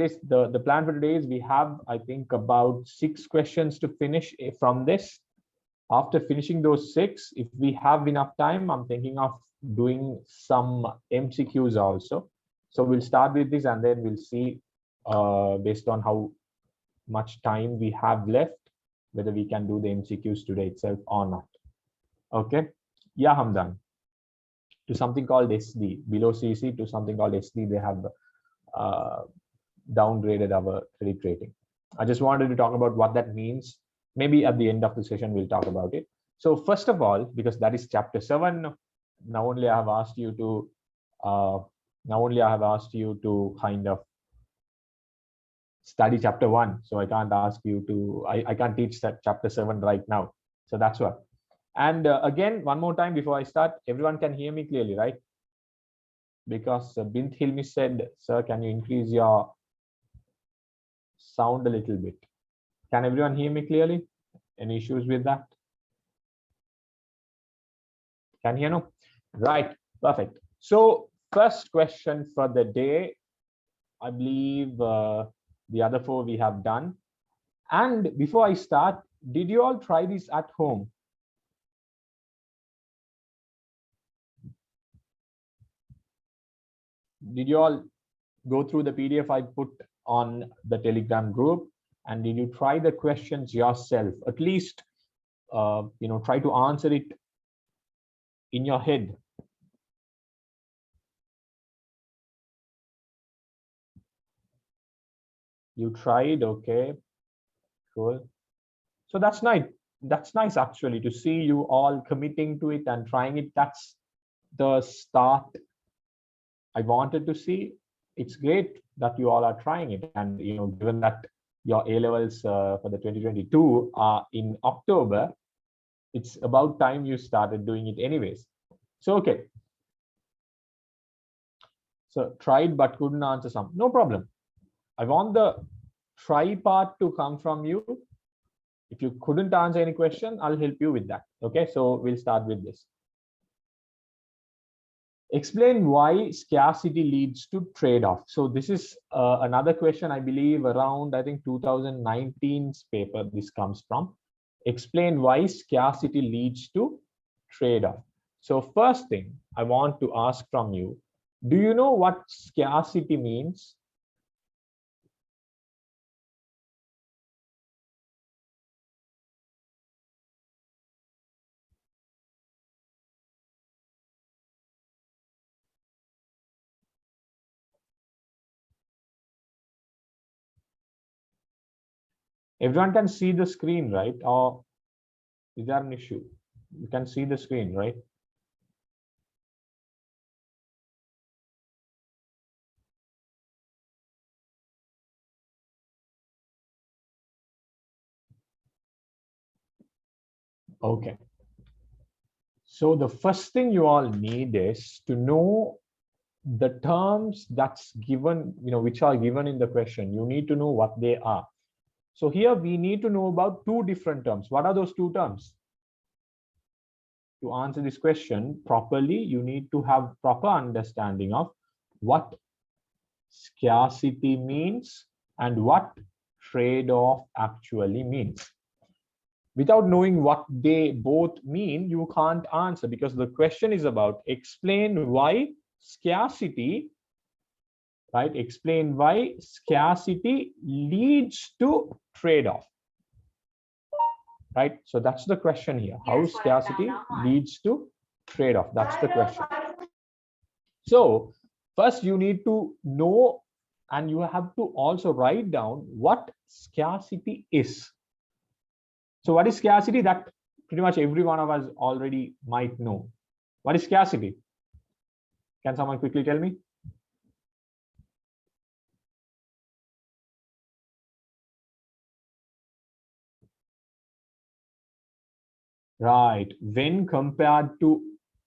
The plan for today is we have, I think, about 6 questions to finish from this. After finishing those 6, if we have enough time, I'm thinking of doing some MCQs also. So we'll start with this and then we'll see based on how much time we have left, whether we can do the MCQs today itself or not. Okay. Yeah, Hamdan. To something called SD, below CC to something called SD, they have downgraded our credit rating. I just wanted to talk about what that means. Maybe at the end of the session, we'll talk about it. So first of all, because that is chapter 7, now only I have asked you to kind of study chapter 1. So I can't ask you to, I can't teach that chapter 7 right now. So that's what. And again, one more time before I start, everyone can hear me clearly, right? Because Bint Hilmi said, sir, can you increase your sound a little bit? Can everyone hear me clearly? Any issues with that? Can you hear no? Right, perfect. So first question for the day, I believe the other 4 we have done. And before I start, did you all try this at home? Did you all go through the PDF I put on the Telegram group? And did you try the questions yourself? At least, try to answer it in your head. You tried, okay, cool. So that's nice. That's nice actually to see you all committing to it and trying it. That's the start I wanted to see. It's great that you all are trying it, and given that your A levels for the 2022 are in October, it's about time you started doing it anyways. So okay. So tried but couldn't answer some. No problem. I want the try part to come from you. If you couldn't answer any question, I'll help you with that. Okay, so we'll start with this. Explain why scarcity leads to trade-off. So this is another question, I believe, around, I think, 2019's paper this comes from. Explain why scarcity leads to trade-off. So first thing I want to ask from you, do you know what scarcity means? Everyone can see the screen, right? Or is there an issue? You can see the screen, right? Okay. So the first thing you all need is to know the terms that's given, which are given in the question. You need to know what they are. So here we need to know about 2 different terms. What are those 2 terms? To answer this question properly, you need to have proper understanding of what scarcity means and what trade-off actually means. Without knowing what they both mean, you can't answer, because the question is about explain why scarcity, right? Explain why scarcity leads to trade-off, right? So that's the question here. How scarcity leads to trade-off. That's the question. So first you need to know, and you have to also write down what scarcity is. So what is scarcity? That pretty much every one of us already might know. What is scarcity? Can someone quickly tell me? Right. When compared to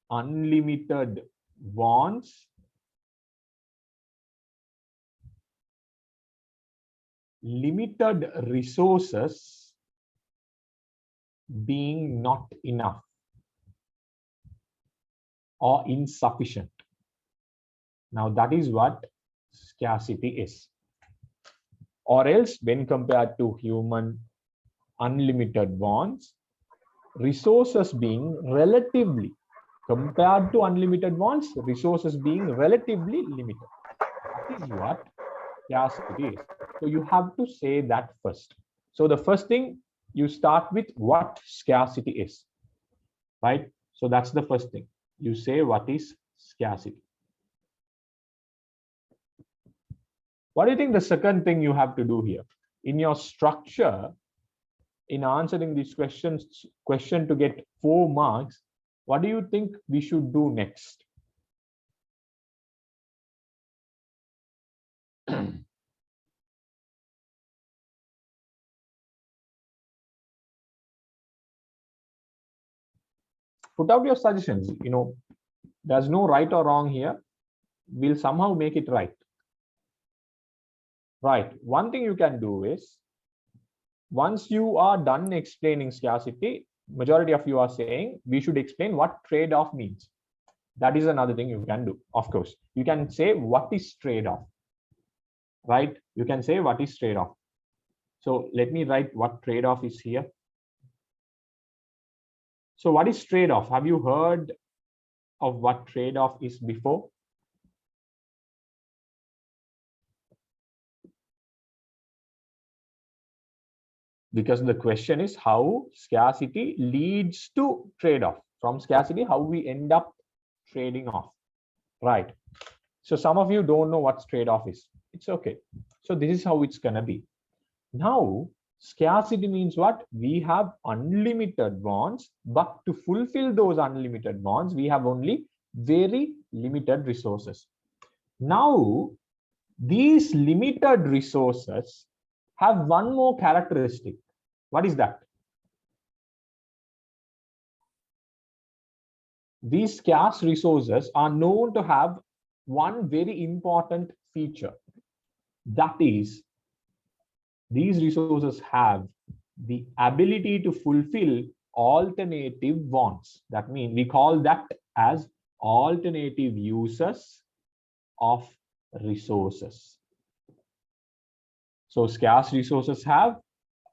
unlimited wants, limited resources being not enough or insufficient. Now that is what scarcity is. or else when compared to human unlimited wants, resources being relatively, compared to unlimited wants, resources being relatively limited. That is what scarcity is. So you have to say that first. So the first thing, you start with what scarcity is, right? So that's the first thing. You say what is scarcity. What do you think the second thing you have to do here? In your structure, in answering these question to get 4 marks, what do you think we should do next? Put out your suggestions. There's no right or wrong here. We'll somehow make it right. Right. One thing you can do is, once you are done explaining scarcity, majority of you are saying we should explain what trade-off means. That is another thing you can do. Of course, you can say what is trade-off, right? You can say what is trade-off. So let me write what trade-off is here. So what is trade-off? Have you heard of what trade-off is before? Because the question is how scarcity leads to trade-off. From scarcity, how we end up trading off, right? So some of you don't know what trade-off is. It's okay. So this is how it's gonna be. Now, scarcity means what? We have unlimited wants, but to fulfill those unlimited wants, we have only very limited resources. Now, these limited resources have one more characteristic. What is that? These scarce resources are known to have one very important feature. That is, these resources have the ability to fulfill alternative wants. That means we call that as alternative uses of resources. So scarce resources have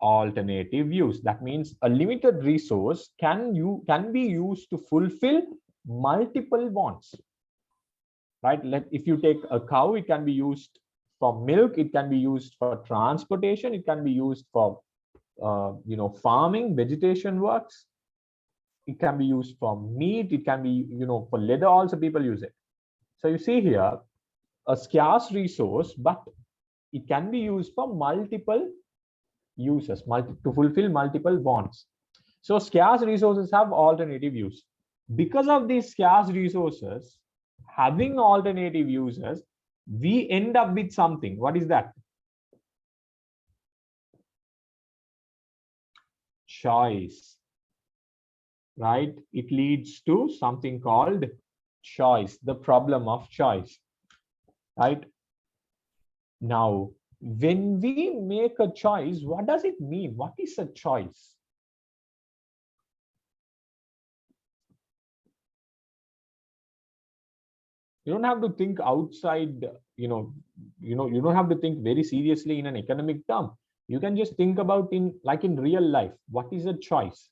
alternative use. That means a limited resource can be used to fulfill multiple wants, right? If you take a cow, it can be used for milk, it can be used for transportation, it can be used for farming, vegetation works, it can be used for meat, it can be for leather also people use it. So you see here a scarce resource, but it can be used for multiple uses, to fulfill multiple wants. So scarce resources have alternative use. Because of these scarce resources having alternative uses, we end up with something. What is that? Choice, right? It leads to something called choice, the problem of choice, right? Now, when we make a choice, what does it mean? What is a choice? You don't have to think outside, you don't have to think very seriously in an economic term. You can just think about in real life. What is a choice?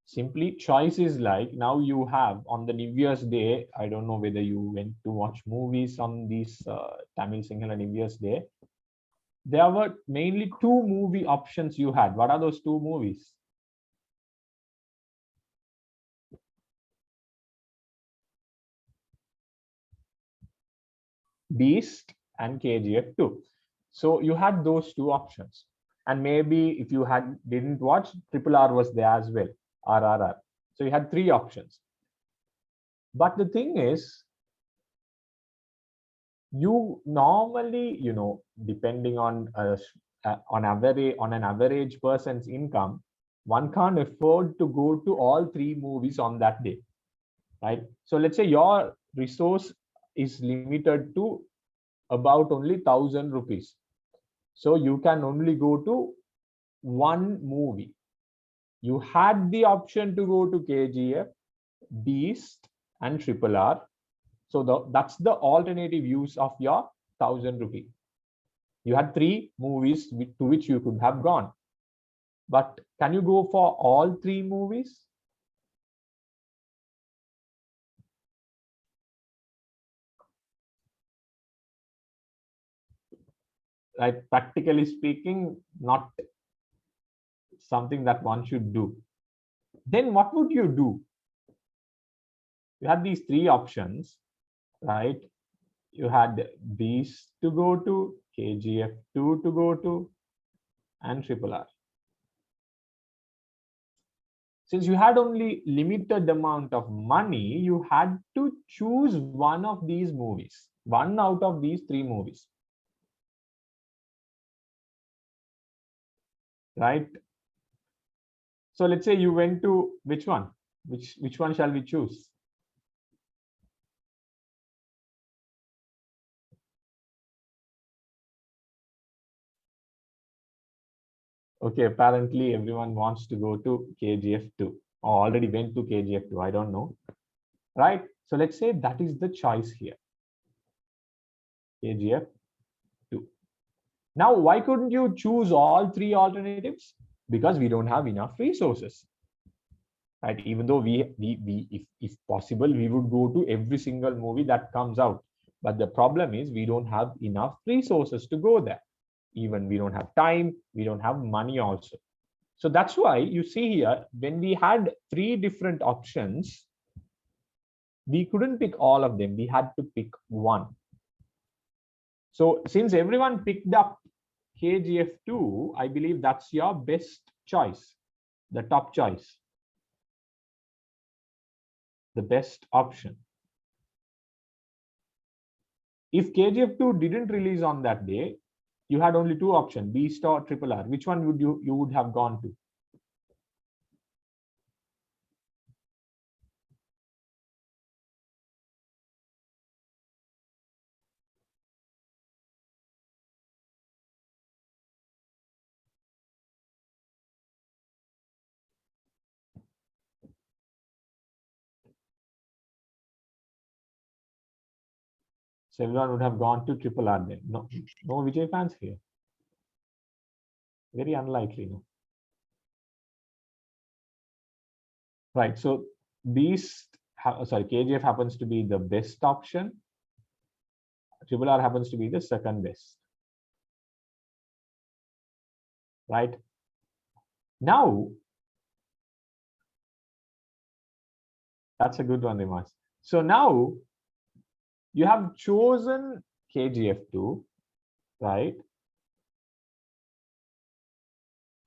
Simply, choice is like, now you have on the New Year's Day, I don't know whether you went to watch movies on these Tamil Sinhala New Year's Day. There were mainly 2 movie options you had. What are those 2 movies? Beast and KGF 2. So you had those 2 options. And maybe if you didn't watch, RRR was there as well, RRR. So you had 3 options. But the thing is, you normally, depending on an average person's income, one can't afford to go to all 3 movies on that day, right? So let's say your resource is limited to about only 1,000 rupees. So you can only go to 1 movie. You had the option to go to KGF, Beast and RRR. So that's the alternative use of your 1,000 rupee. You had 3 movies to which you could have gone. But can you go for all 3 movies? Right? Practically speaking, not something that one should do. Then what would you do? You had these 3 options, right? You had these to go to, KGF2 to go to, and RRR. Since you had only limited amount of money, you had to choose one of these movies, one out of these 3 movies, right? So let's say you went to which one? Which one shall we choose? Okay, apparently everyone wants to go to KGF2 or already went to KGF2. I don't know, right? So let's say that is the choice here, KGF2. Now, why couldn't you choose all 3 alternatives? Because we don't have enough resources, right? Even though if possible, we would go to every single movie that comes out. But the problem is we don't have enough resources to go there. Even we don't have time, we don't have money also. So that's why you see here, when we had 3 different options, we couldn't pick all of them. We had to pick one. So since everyone picked up KGF2, I believe that's your best choice, the top choice, the best option. If KGF2 didn't release on that day, you had only 2 options, Beast or RRR. Which one would you would have gone to? So everyone would have gone to RRR then. No Vijay fans here. Very unlikely, no. Right. So Beast, KGF happens to be the best option. RRR happens to be the second best. Right. Now, that's a good one, Dimas. So now you have chosen KGF2, right?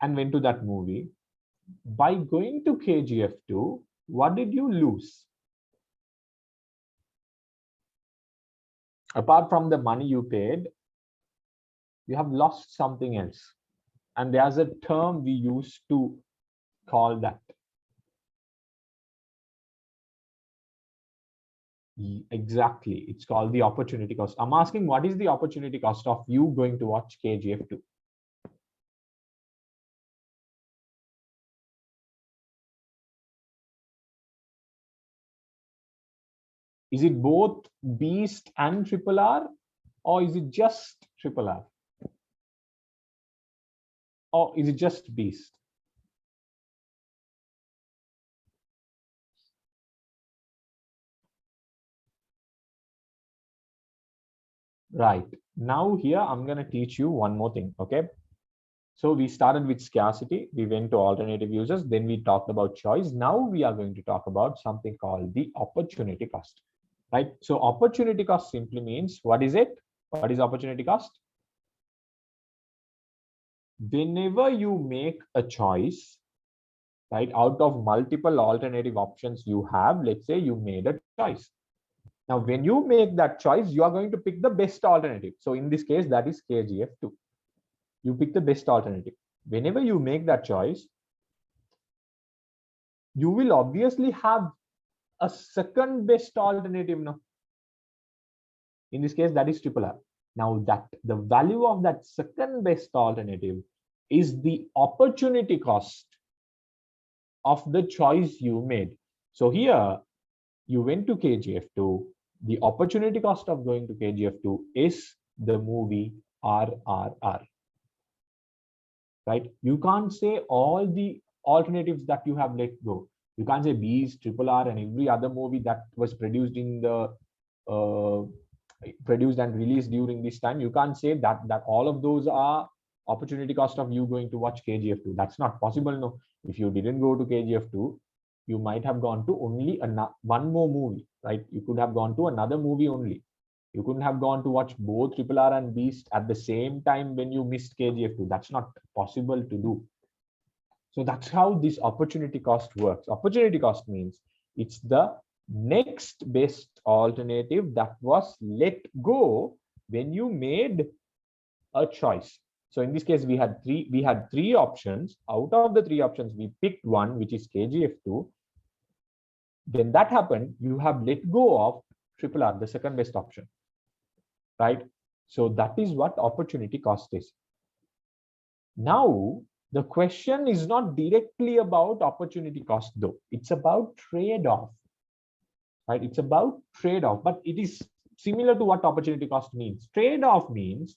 And went to that movie. By going to KGF2, what did you lose? Apart from the money you paid, you have lost something else. And there's a term we used to call that. Exactly. It's called the opportunity cost. I'm asking, what is the opportunity cost of you going to watch KGF2? Is it both Beast and RRR, or is it just RRR? Or is it just Beast? Right. Now here, I'm going to teach you one more thing, okay? So we started with scarcity, we went to alternative uses, then we talked about choice. Now we are going to talk about something called the opportunity cost, right? So opportunity cost simply means, what is it? What is opportunity cost? Whenever you make a choice, right, out of multiple alternative options you have, let's say you made a choice. Now, when you make that choice, you are going to pick the best alternative. So in this case, that is KGF2. You pick the best alternative. Whenever you make that choice, you will obviously have a second best alternative now. In this case, that is RRR. Now that the value of that second best alternative is the opportunity cost of the choice you made. So here you went to KGF2, the opportunity cost of going to KGF2 is the movie RRR. Right? You can't say all the alternatives that you have let go. You can't say Bees, Triple R, and every other movie that was produced in the produced and released during this time. You can't say that all of those are opportunity cost of you going to watch KGF2. That's not possible. No, if you didn't go to KGF2, you might have gone to only one more movie, right? You could have gone to another movie only. You couldn't have gone to watch both Triple R and Beast at the same time when you missed KGF2. That's not possible to do. So that's how this opportunity cost works. Opportunity cost means it's the next best alternative that was let go when you made a choice. So in this case, we had three options. Out of the three options, we picked one, which is KGF2. When that happened, you have let go of Triple R, the second best option, right? So that is what opportunity cost is. Now, the question is not directly about opportunity cost, though. It's about trade-off, right? It's about trade-off, but it is similar to what opportunity cost means. Trade-off means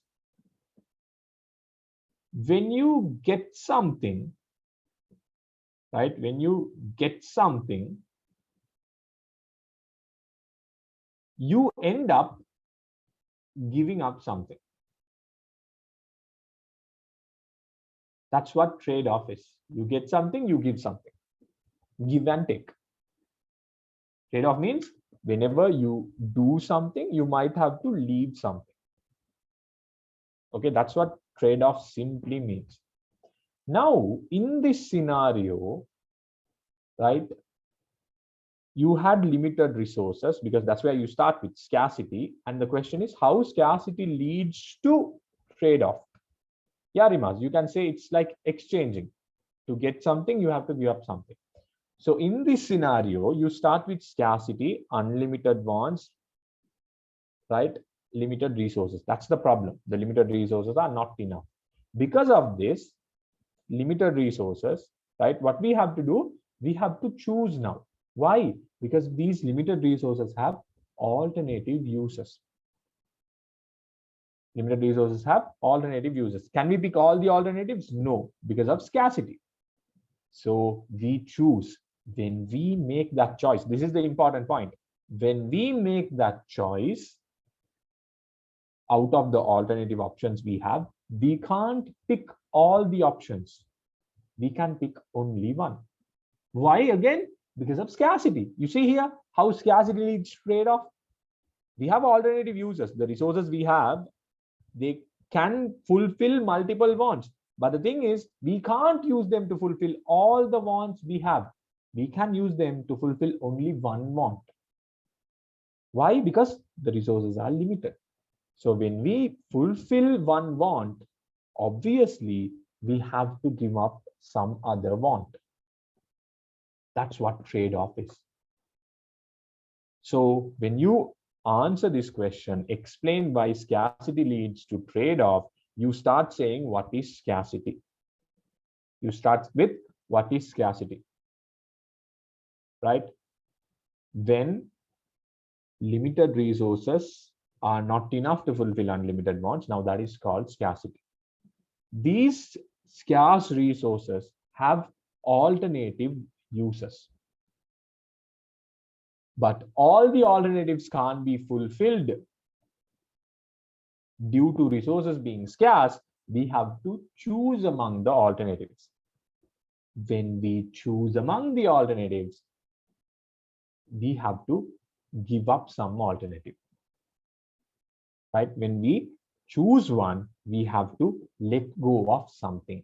when you get something, right? When you get something, you end up giving up something. That's what trade-off is. You get something, you give something. Give and take. Trade-off means whenever you do something, you might have to leave something. Okay, that's what trade-off simply means. Now, in this scenario, right, you had limited resources because that's where you start with scarcity. And the question is how scarcity leads to trade-off. Yeah, Rimaz, you can say it's like exchanging. To get something, you have to give up something. So in this scenario, you start with scarcity, unlimited wants, right? Limited resources. That's the problem. The limited resources are not enough. Because of this, limited resources, right? What we have to do, we have to choose now. Why? Because these limited resources have alternative uses. Limited resources have alternative uses. Can we pick all the alternatives? No, because of scarcity. So we choose. When we make that choice, this is the important point. When we make that choice, out of the alternative options we have, we can't pick all the options. We can pick only one. Why again? Because of scarcity. You see here how scarcity leads to trade-off. We have alternative uses. The resources we have, they can fulfill multiple wants. But the thing is, we can't use them to fulfill all the wants we have. We can use them to fulfill only one want. Why? Because the resources are limited. So when we fulfill one want, obviously we have to give up some other want. That's what trade-off is. So when you answer this question, explain why scarcity leads to trade-off, you start saying what is scarcity. You start with what is scarcity, right? When limited resources are not enough to fulfill unlimited wants, now that is called scarcity. These scarce resources have alternative uses. But all the alternatives can't be fulfilled. Due to resources being scarce, we have to choose among the alternatives. When we choose among the alternatives, we have to give up some alternative. Right? When we choose one, we have to let go of something.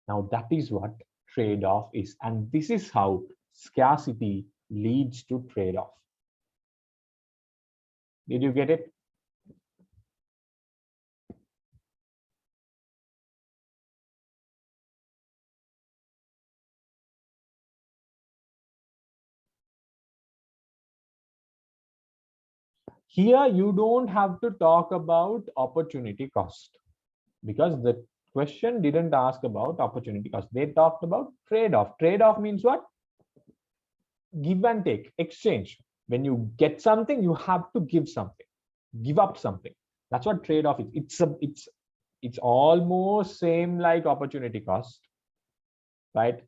Now that is what trade-off is. And this is how scarcity leads to trade-off. Did you get it? Here, you don't have to talk about opportunity cost because the question didn't ask about opportunity cost. They talked about trade-off. Trade-off means what? Give and take, exchange. When you get something, you have to give something, give up something. That's what trade-off is. It's almost same like opportunity cost, right?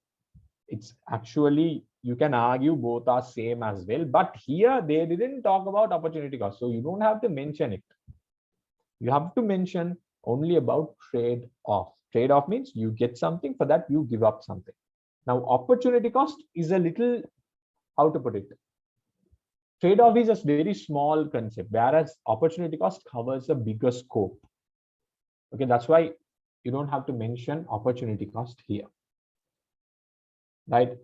It's actually, you can argue both are same as well, but here they didn't talk about opportunity cost, so you don't have to mention it. You have to mention only about trade-off. Trade-off means you get something, for that you give up something. Now opportunity cost is a little, how to put it, trade-off is a very small concept, whereas opportunity cost covers a bigger scope. Okay, that's why you don't have to mention opportunity cost here, right?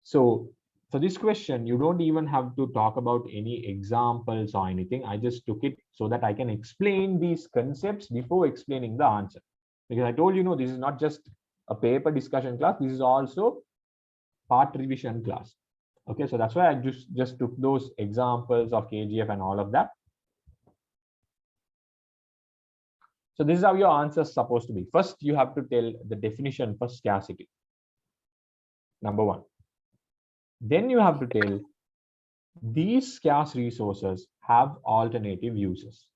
So for this question, you don't even have to talk about any examples or anything. I just took it so that I can explain these concepts before explaining the answer. Because I told you, no, this is not just a paper discussion class. This is also part revision class. Okay, so that's why I just took those examples of KGF and all of that. So this is how your answer is supposed to be. First, you have to tell the definition for scarcity. Number one. Then you have to tell these scarce resources have alternative uses.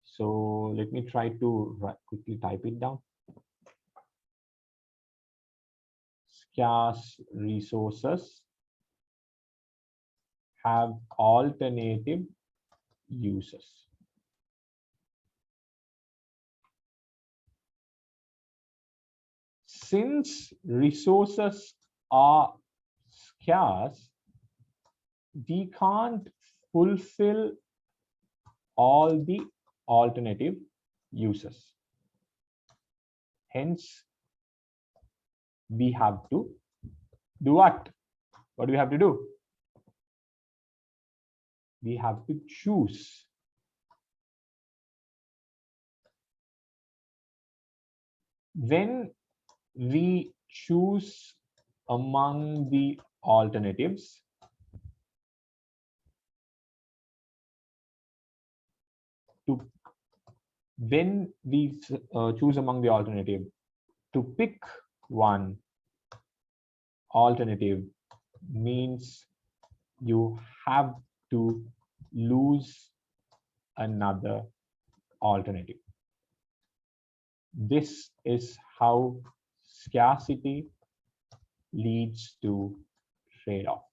So let me try to quickly type it down. Scarce resources have alternative uses. Since resources are scarce, we can't fulfill all the alternative uses. Hence, we have to do what? What do we have to do? We have to choose. When we choose among the alternatives, choose among the alternative, to pick one alternative means you have to lose another alternative. This is how scarcity leads to trade-off.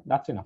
That's enough.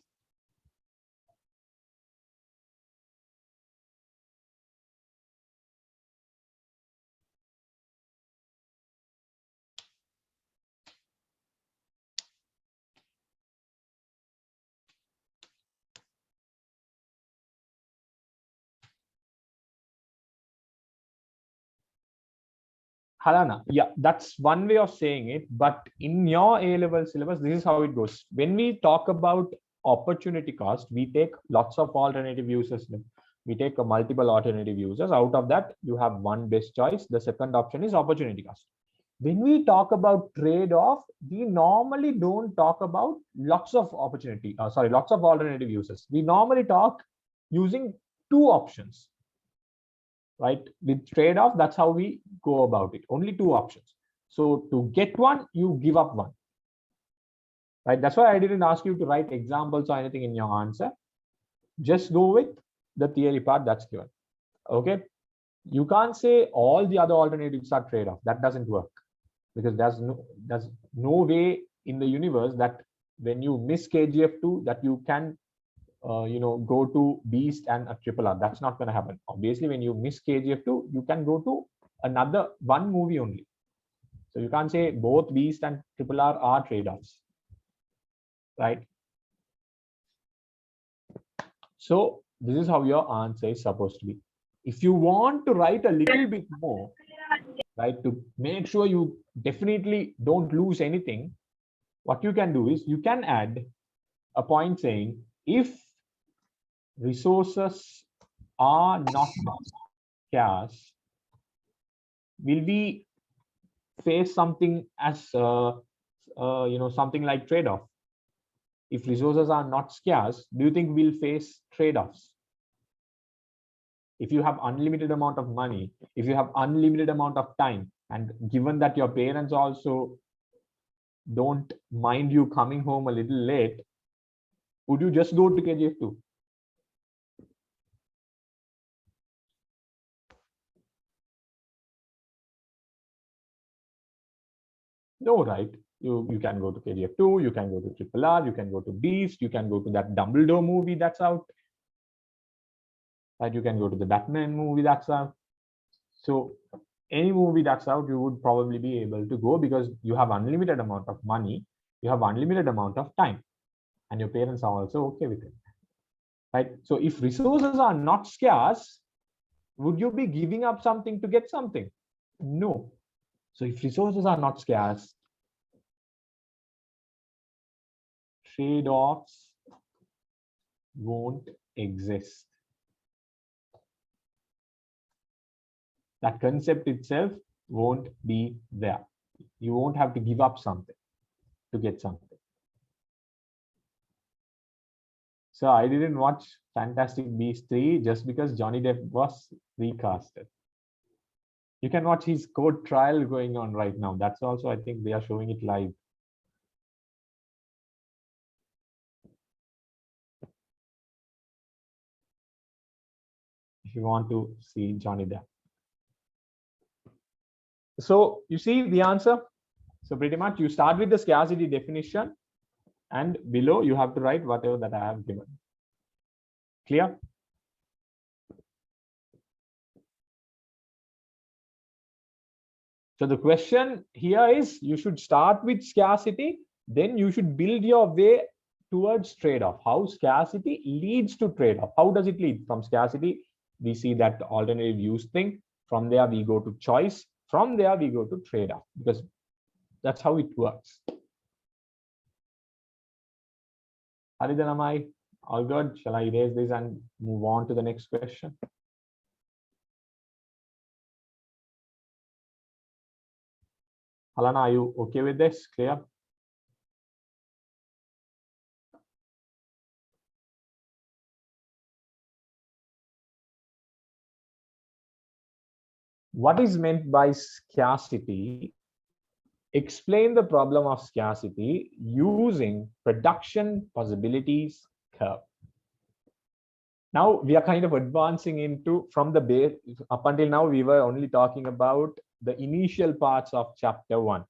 Halana, yeah, that's one way of saying it. But in your A-level syllabus, this is how it goes. When we talk about opportunity cost, we take lots of alternative uses. We take a multiple alternative uses. Out of that, you have one best choice. The second option is opportunity cost. When we talk about trade-off, we normally don't talk about lots of lots of alternative uses. We normally talk using two options. Right? With trade-off, that's how we go about it. Only two options. So to get one, you give up one. Right? That's why I didn't ask you to write examples or anything in your answer. Just go with the theory part that's given. Okay. You can't say all the other alternatives are trade-off. That doesn't work, because there's no way in the universe that when you miss KGF2 that you can go to Beast and a Triple R. That's not going to happen. Obviously, when you miss KGF2, you can go to another one movie only. So you can't say both Beast and Triple R are trade-offs, right? So this is how your answer is supposed to be. If you want to write a little bit more, right, to make sure you definitely don't lose anything, what you can do is you can add a point saying, if resources are not scarce, will we face something as something like trade-off? If resources are not scarce, do you think we'll face trade-offs? If you have unlimited amount of money, if you have unlimited amount of time, and given that your parents also don't mind you coming home a little late, would you just go to KGF2? No, right? You can go to KGF2, you can go to Triple R, you can go to Beast, you can go to that Dumbledore movie that's out. Right? You can go to the Batman movie that's out. So any movie that's out, you would probably be able to go because you have unlimited amount of money, you have unlimited amount of time, and your parents are also okay with it. Right? So if resources are not scarce, would you be giving up something to get something? No. So if resources are not scarce, trade-offs won't exist. That concept itself won't be there. You won't have to give up something to get something. So I didn't watch Fantastic Beasts 3 just because Johnny Depp was recasted. You can watch his court trial going on right now. That's also, I think they are showing it live. If you want to see Johnny Depp. So you see the answer. So pretty much you start with the scarcity definition and below you have to write whatever that I have given. Clear? So the question here is you should start with scarcity, then you should build your way towards trade-off. How scarcity leads to trade-off. How does it lead? From scarcity, we see that alternative use thing. From there, we go to choice. From there, we go to trade-off because that's how it works. Haridanamai, all good. Shall I erase this and move on to the next question? Alana, are you okay with this? Clear? What is meant by scarcity? Explain the problem of scarcity using production possibilities curve. Now we are kind of advancing into from the base. Up until now, we were only talking about the initial parts of chapter 1,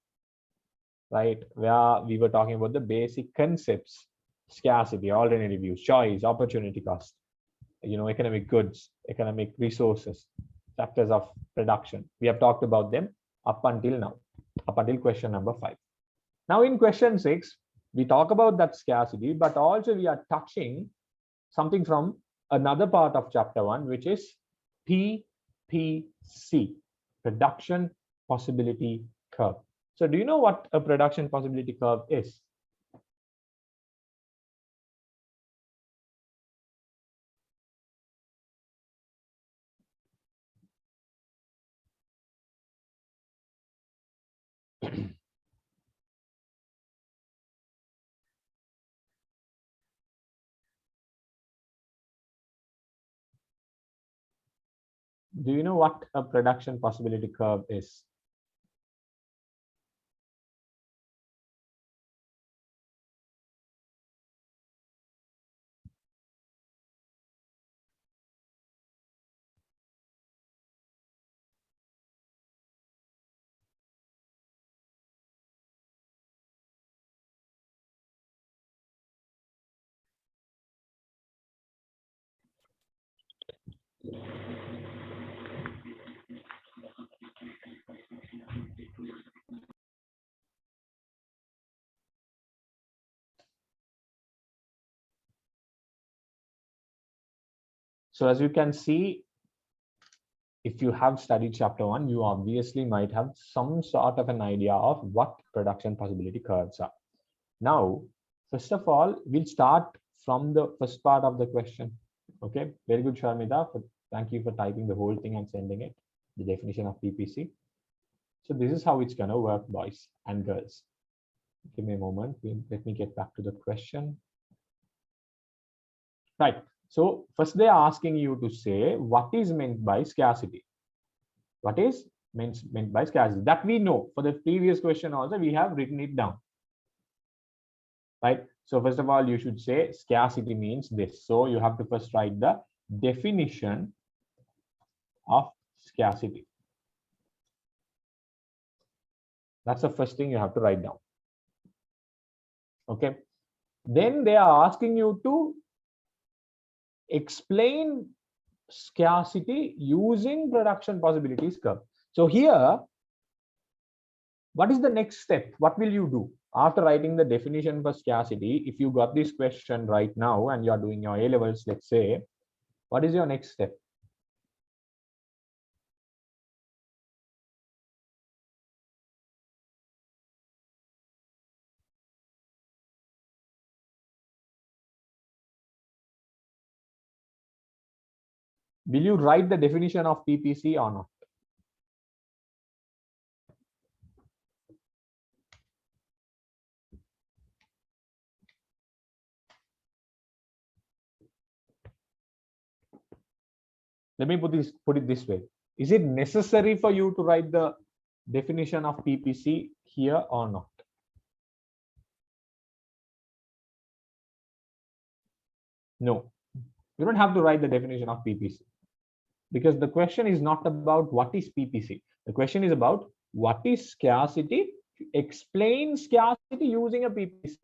right? Where we were talking about the basic concepts, scarcity, alternative use, choice, opportunity cost, economic goods, economic resources, chapters of production. We have talked about them up until now, up until question number 5. Now in question 6, we talk about that scarcity, but also we are touching something from another part of chapter 1, which is PPC, production possibility curve. So do you know what a production possibility curve is? Do you know what a production possibility curve is? So as you can see, if you have studied chapter 1, you obviously might have some sort of an idea of what production possibility curves are. Now, first of all, we'll start from the first part of the question. Okay, very good, Sharmita. Thank you for typing the whole thing and sending it, the definition of PPC. So this is how it's going to work, boys and girls. Give me a moment. Let me get back to the question. Right. So first they are asking you to say what is meant by scarcity. What is meant by scarcity? That we know. For the previous question also, we have written it down. right? So first of all, you should say scarcity means this. So you have to first write the definition of scarcity. That's the first thing you have to write down. Okay. Then they are asking you to explain scarcity using production possibilities curve. So here, what is the next step? What will you do after writing the definition for scarcity? If you got this question right now and you are doing your A levels, let's say, what is your next step? Will you write the definition of PPC or not? Let me put it this way. Is it necessary for you to write the definition of PPC here or not? No, you don't have to write the definition of PPC, because the question is not about what is PPC. The question is about what is scarcity. Explain scarcity using a PPC.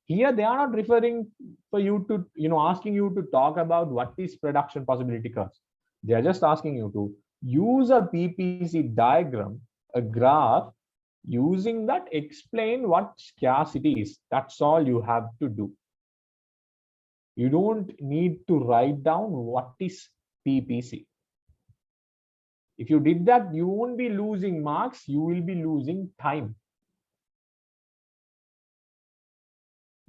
Here they are not referring for you to, asking you to talk about what is production possibility curves. They are just asking you to use a PPC diagram, a graph, using that explain what scarcity is. That's all you have to do. You don't need to write down what is PPC. If you did that, you won't be losing marks, you will be losing time.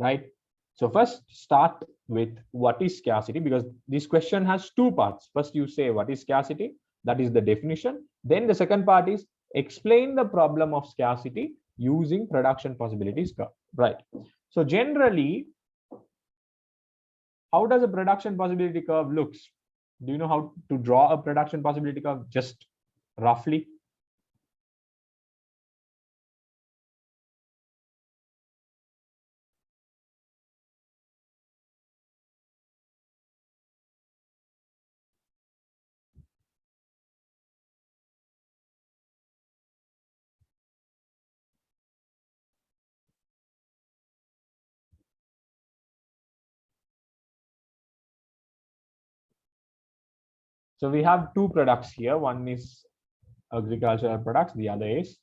Right? So first start with what is scarcity, because this question has two parts. First you say what is scarcity, that is the definition. Then the second part is explain the problem of scarcity using production possibilities curve. Right? So generally, how does a production possibility curve looks? Do you know how to draw a production possibility curve, just roughly? So we have two products here. One is agricultural products, the other is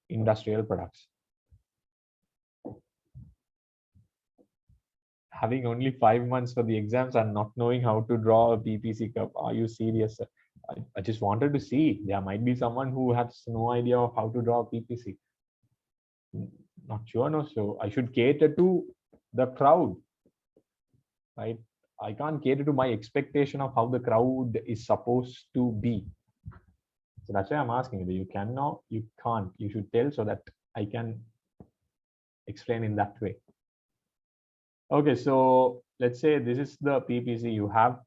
industrial products. Having only 5 months for the exams and not knowing how to draw a PPC curve. Are you serious? I just wanted to see. There might be someone who has no idea of how to draw a PPC. Not sure, no. So I should cater to the crowd, right? I can't cater to my expectation of how the crowd is supposed to be. So that's why I'm asking you. You can now, you can't. You should tell so that I can explain in that way. Okay, so let's say this is the PPC you have.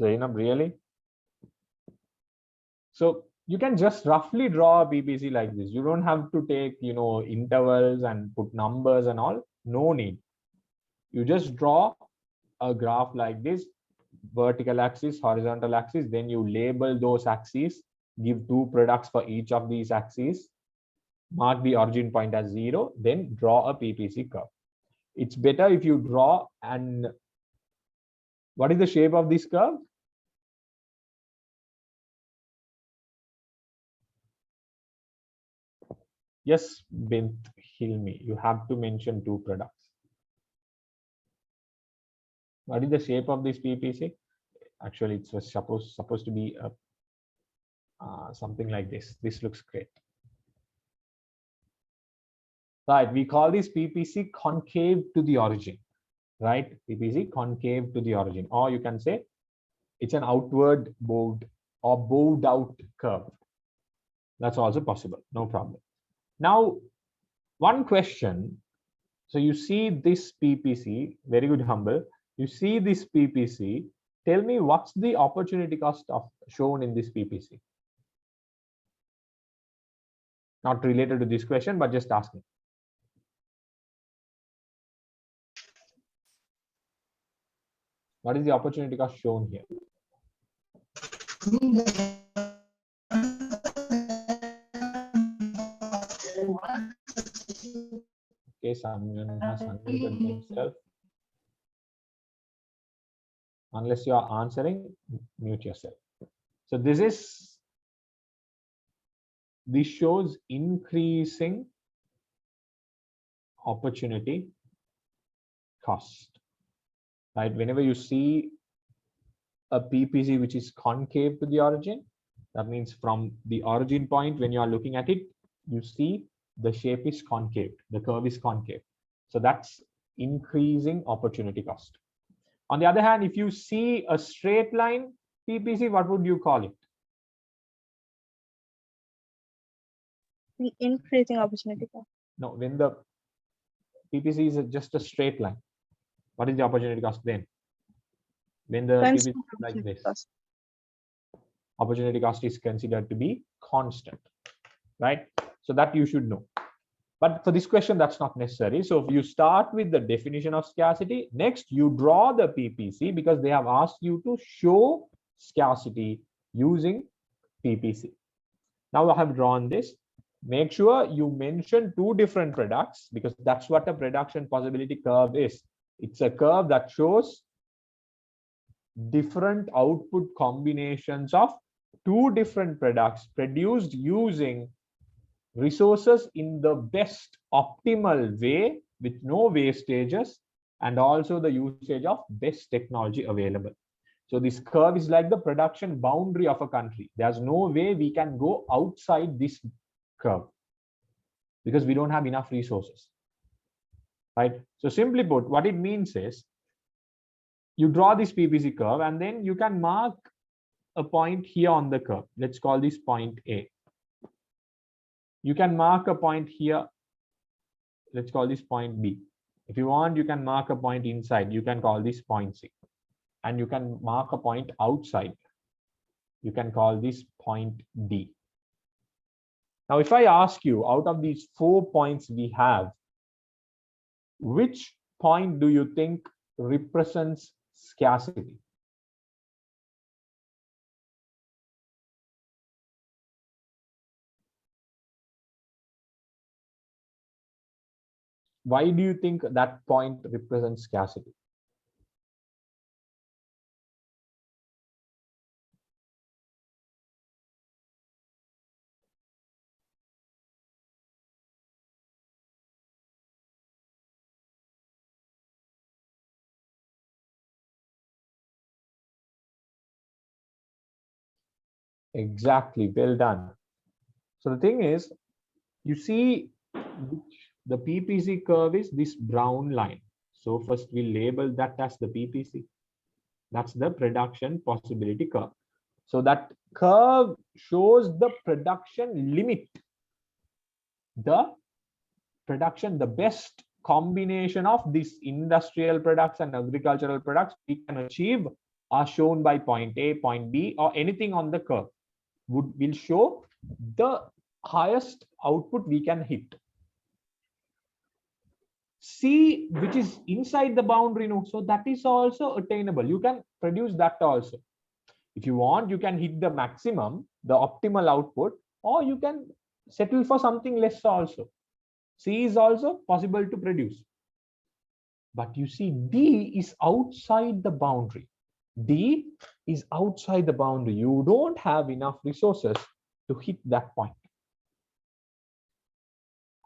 Zainab, really? So you can just roughly draw a PPC like this. You don't have to take, intervals and put numbers and all. No need. You just draw a graph like this, vertical axis, horizontal axis. Then you label those axes, give two products for each of these axes, mark the origin point as 0, then draw a PPC curve. It's better if you draw. And what is the shape of this curve? Yes, Bint Hilmi, you have to mention two products. What is the shape of this PPC? Actually, it was supposed to be something like this. This looks great. Right, we call this PPC concave to the origin, right? PPC concave to the origin, or you can say it's an outward bowed or bowed out curve. That's also possible, no problem. Now, one question. So you see this PPC, very good, Humble. You see this PPC. Tell me what's the opportunity cost of shown in this PPC? Not related to this question, but just asking. What is the opportunity cost shown here? Okay, someone has unmuted themselves. Unless you are answering, mute yourself. So this shows increasing opportunity cost, right? Whenever you see a PPC which is concave to the origin, that means from the origin point, when you are looking at it, you see the shape is concave, the curve is concave. So that's increasing opportunity cost. On the other hand, if you see a straight line PPC, what would you call it? The increasing opportunity cost. No, when the PPC is just a straight line, what is the opportunity cost then? When the PPC is like this, cost. Opportunity cost is considered to be constant, right? So that you should know. But for this question, that's not necessary. So if you start with the definition of scarcity, next you draw the PPC because they have asked you to show scarcity using PPC. Now I have drawn this. Make sure you mention two different products because that's what a production possibility curve is. It's a curve that shows different output combinations of two different products produced using resources in the best optimal way with no wastages and also the usage of best technology available. So this curve is like the production boundary of a country. There's no way we can go outside this curve because we don't have enough resources, right? So simply put, what it means is you draw this PPC curve and then you can mark a point here on the curve. Let's call this point A. You can mark a point here. Let's call this point B. If you want, you can mark a point inside. You can call this point C. And you can mark a point outside. You can call this point D. Now, if I ask you, out of these 4 points we have, which point do you think represents scarcity? Why do you think that point represents scarcity? Exactly, well done. So the thing is, you see the PPC curve is this brown line. So first we label that as the PPC. That's the production possibility curve. So that curve shows the production limit, the production, the best combination of these industrial products and agricultural products we can achieve are shown by point A, point B, or anything on the curve will show the highest output we can hit. C, which is inside the boundary, no, so that is also attainable. You can produce that also. If you want, you can hit the maximum, the optimal output, or you can settle for something less also. C is also possible to produce. But you see, D is outside the boundary. D is outside the boundary. You don't have enough resources to hit that point.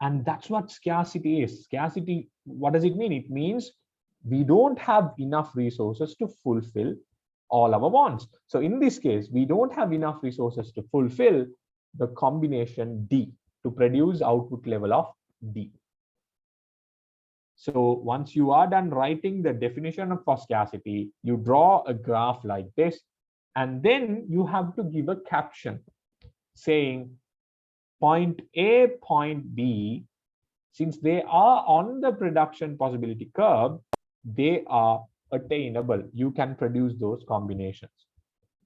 And that's what scarcity is. Scarcity, what does it mean? It means we don't have enough resources to fulfill all our wants. So in this case, we don't have enough resources to fulfill the combination D, to produce output level of D. So once you are done writing the definition for scarcity, you draw a graph like this, and then you have to give a caption saying point A, point B, since they are on the production possibility curve, they are attainable. You can produce those combinations.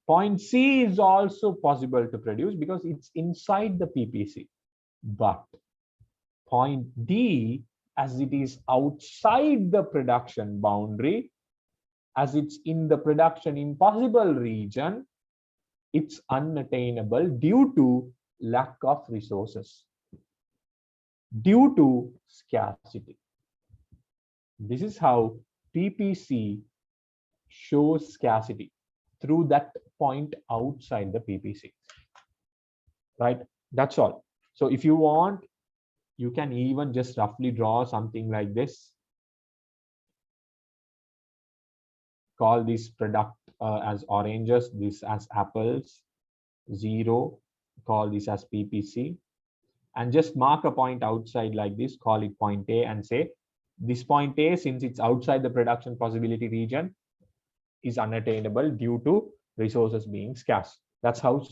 Point C is also possible to produce because it's inside the PPC. But point D, as it is outside the production boundary, as it's in the production impossible region, it's unattainable due to lack of resources, due to scarcity. This is how PPC shows scarcity, through that point outside the PPC, right? That's all. So if you want, you can even just roughly draw something like this. Call this product as oranges, this as apples, 0, call this as PPC, and just mark a point outside like this, call it point A, and say this point A, since it's outside the production possibility region, is unattainable due to resources being scarce. That's how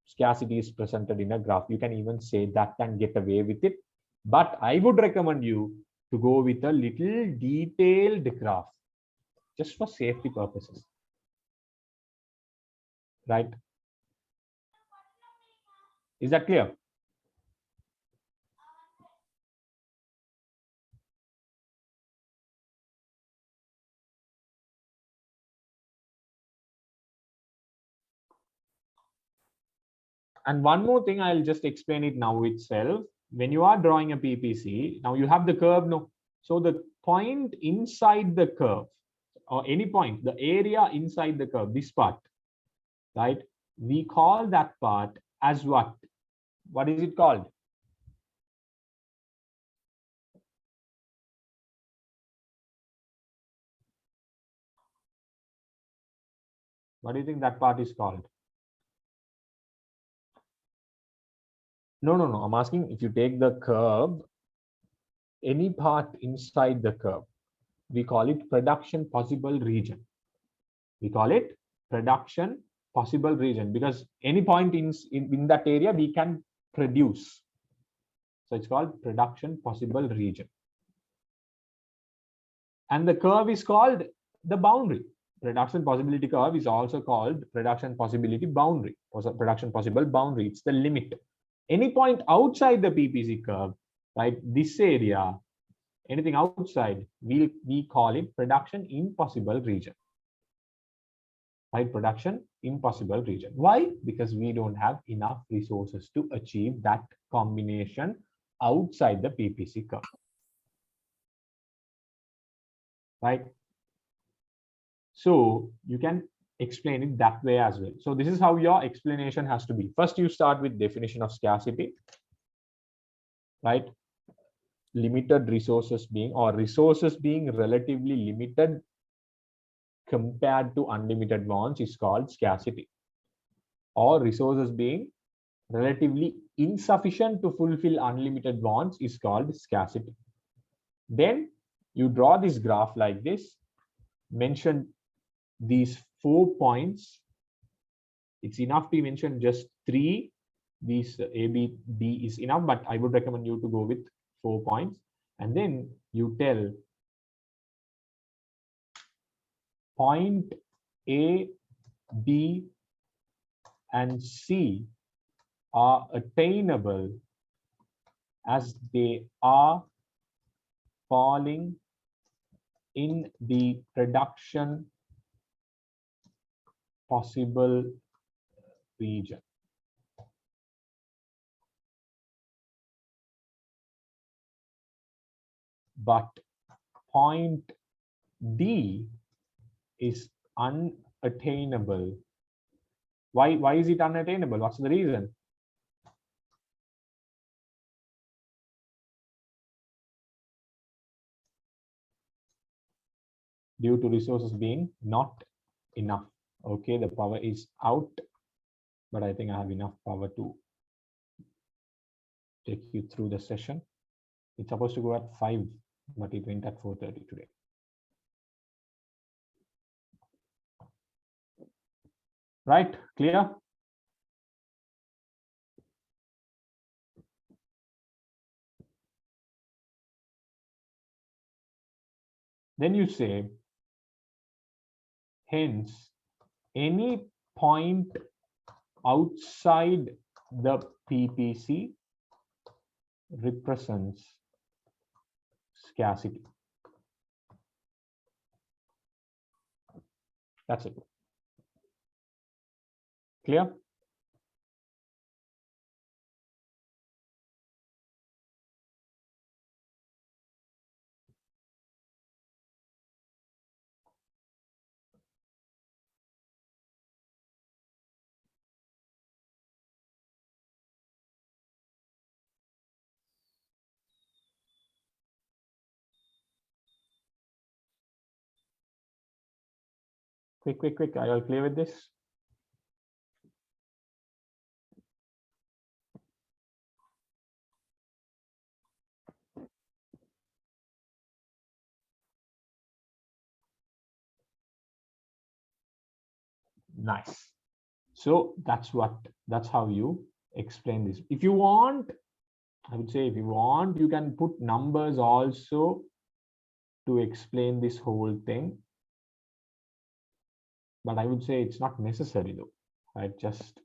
scarcity is presented in a graph. You can even say that and get away with it, but I would recommend you to go with a little detailed graph, just for safety purposes, right? Is that clear? And one more thing, I'll just explain it now itself. When you are drawing a PPC, now you have the curve, no? So the point inside the curve, or any point, the area inside the curve, this part, right? We call that part as what? What is it called? What do you think that part is called? No. I'm asking, if you take the curve, any part inside the curve, we call it production possible region. We call it production possible region because any point in that area we can produce. So it's called production possible region. And the curve is called the boundary. Production possibility curve is also called production possibility boundary, or production possible boundary. It's the limit. Any point outside the PPC curve, right? This area, anything outside, we call it production impossible region. Right? Production impossible region. Why? Because we don't have enough resources to achieve that combination outside the PPC curve. Right? So you can explain it that way as well. So this is how your explanation has to be. First, you start with definition of scarcity, right? Limited resources being, or resources being relatively limited compared to unlimited wants is called scarcity, or resources being relatively insufficient to fulfill unlimited wants is called scarcity. Then you draw this graph like this, mention these 4 points. It's enough to mention just 3. These A, B, D is enough, but I would recommend you to go with 4 points. And then you tell point A, B, and C are attainable as they are falling in the production possible region. But point D is unattainable. Why is it unattainable? What's the reason? Due to resources being not enough. Okay, the power is out, but I think I have enough power to take you through the session. It's supposed to go at 5, but it went at 4:30 today. Right, clear? Then you say, hence, any point outside the PPC represents scarcity. That's it. Clear? Quick. Are you all clear with this? Nice. So that's how you explain this. If you want, I would say if you want, you can put numbers also to explain this whole thing. But I would say it's not necessary though, right? Just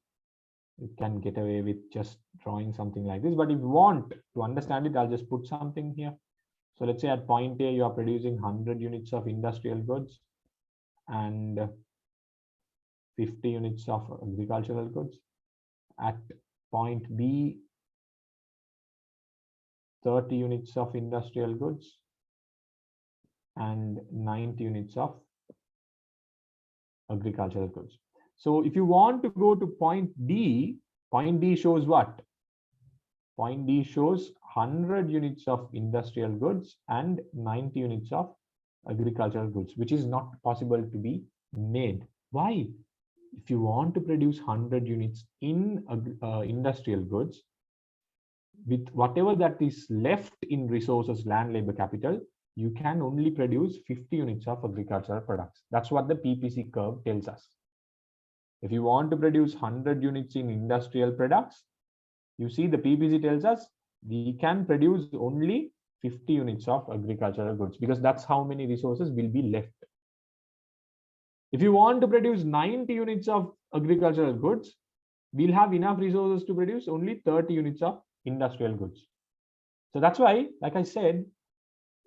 you can get away with just drawing something like this. But if you want to understand it, I'll just put something here. So let's say at point A, you are producing 100 units of industrial goods and 50 units of agricultural goods. At point B, 30 units of industrial goods and 90 units of agricultural goods. So if you want to go to point D shows what? Point D shows 100 units of industrial goods and 90 units of agricultural goods, which is not possible to be made. Why? If you want to produce 100 units in industrial goods, with whatever that is left in resources, land, labor, capital, you can only produce 50 units of agricultural products. That's what the PPC curve tells us. If you want to produce 100 units in industrial products, you see the PPC tells us we can produce only 50 units of agricultural goods because that's how many resources will be left. If you want to produce 90 units of agricultural goods, we'll have enough resources to produce only 30 units of industrial goods. So that's why, like I said,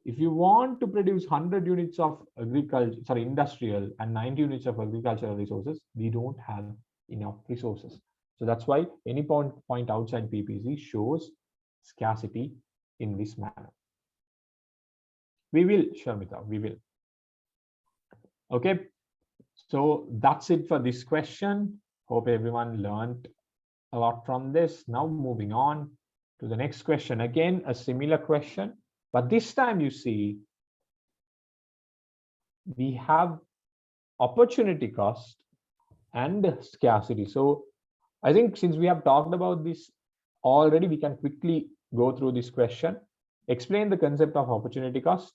if you want to produce 100 units of industrial and 90 units of agricultural resources, we don't have enough resources. So that's why any point outside PPC shows scarcity in this manner. We will, Sharmita, we will. Okay, so that's it for this question. Hope everyone learned a lot from this. Now moving on to the next question. Again, a similar question, but this time you see we have opportunity cost and scarcity. So I think since we have talked about this already, we can quickly go through this question. Explain the concept of opportunity cost.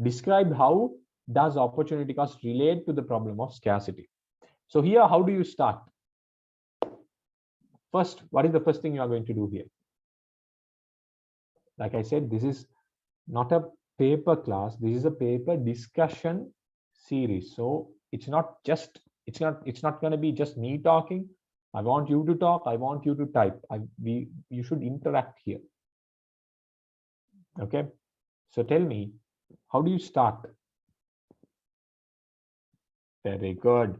Describe how does opportunity cost relate to the problem of scarcity. So here, how do you start? First, what is the first thing you are going to do here? Like I said, this is not a paper class. This is a paper discussion series. So it's not going to be just me talking. I want you to talk. I want you to type. You should interact here. Okay. So tell me, how do you start? Very good.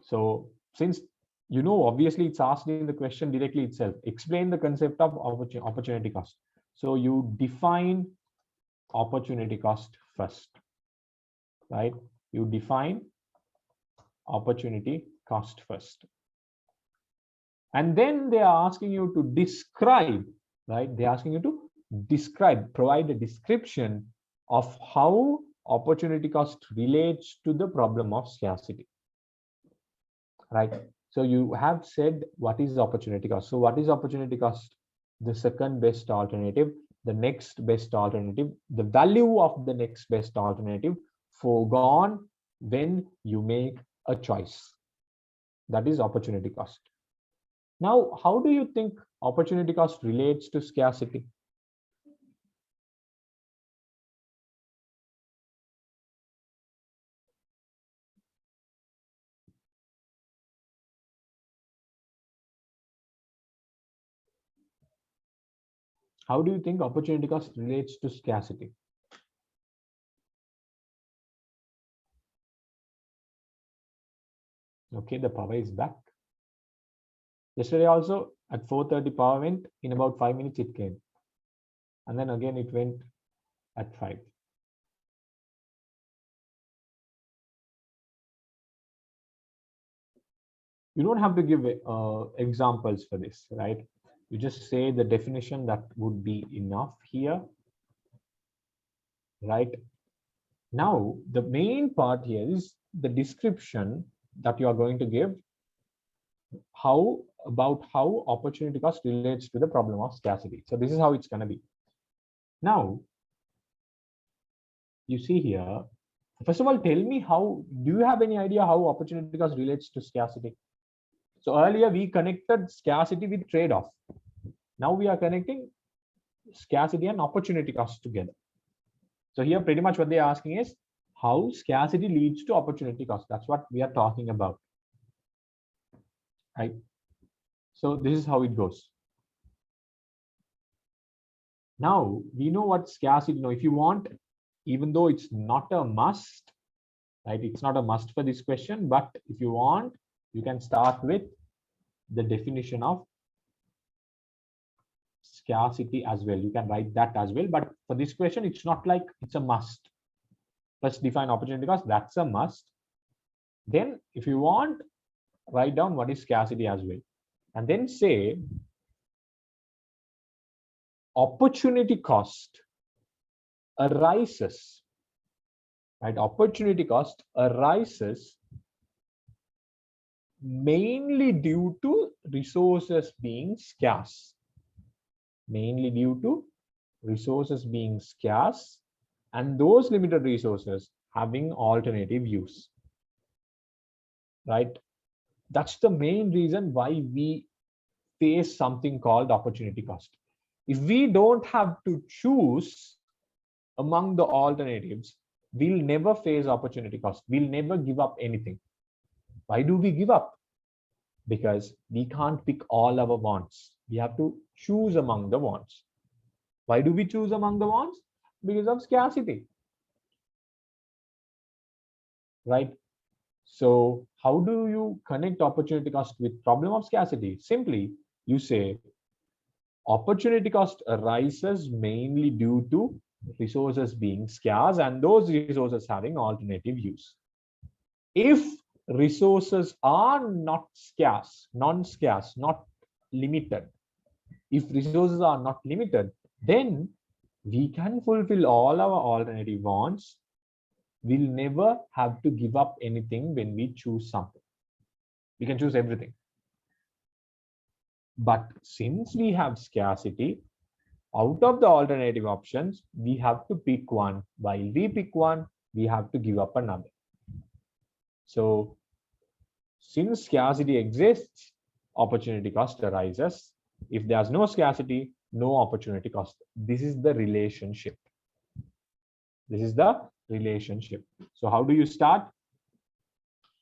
So since you know, obviously it's asked in the question directly itself. Explain the concept of opportunity cost. So you define opportunity cost first, right? You define opportunity cost first. And then they are asking you to describe, right? They're asking you to describe, provide a description of how opportunity cost relates to the problem of scarcity, right? So you have said what is opportunity cost. So what is opportunity cost? The second best alternative, the next best alternative, the value of the next best alternative foregone when you make a choice. That is opportunity cost. Now, how do you think opportunity cost relates to scarcity? How do you think opportunity cost relates to scarcity? Okay, the power is back. Yesterday also at 4:30 power went, in about 5 minutes it came. And then again it went at 5. You don't have to give examples for this, right? You just say the definition, that would be enough here, right? Now, the main part here is the description that you are going to give, how opportunity cost relates to the problem of scarcity. So this is how it's going to be. Now, you see here, first of all, tell me do you have any idea how opportunity cost relates to scarcity? So earlier we connected scarcity with trade-off. Now we are connecting scarcity and opportunity cost together. So here pretty much what they're asking is how scarcity leads to opportunity cost. That's what we are talking about, right? So this is how it goes. Now we know what scarcity, if you want, even though it's not a must, right? It's not a must for this question, but if you want, you can start with the definition of scarcity as well. You can write that as well, but for this question, it's not like it's a must. Let's define opportunity cost. That's a must. Then if you want, write down what is scarcity as well, and then say opportunity cost arises, right? Opportunity cost arises mainly due to resources being scarce, mainly due to resources being scarce, and those limited resources having alternative use, right? That's the main reason why we face something called opportunity cost. If we don't have to choose among the alternatives, we'll never face opportunity cost. We'll never give up anything. Why do we give up? Because we can't pick all our wants. We have to choose among the wants. Why do we choose among the wants? Because of scarcity, right? So how do you connect opportunity cost with problem of scarcity? Simply, you say opportunity cost arises mainly due to resources being scarce and those resources having alternative use. If resources are not scarce, non-scarce, not limited, if resources are not limited, then we can fulfill all our alternative wants. We'll never have to give up anything when we choose something. We can choose everything. But since we have scarcity, out of the alternative options, we have to pick one. While we pick one, we have to give up another. So since scarcity exists, opportunity cost arises. If there's no scarcity, no opportunity cost. This is the relationship. This is the relationship. So how do you start?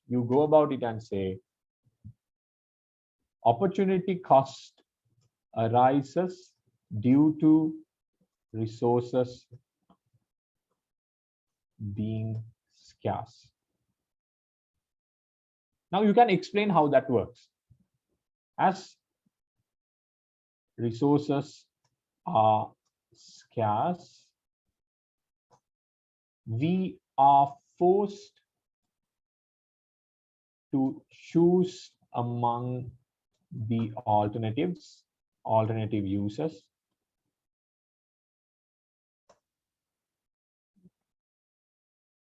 You go about it and say, opportunity cost arises due to resources being scarce. Now you can explain how that works. As resources are scarce, we are forced to choose among the alternatives, alternative uses.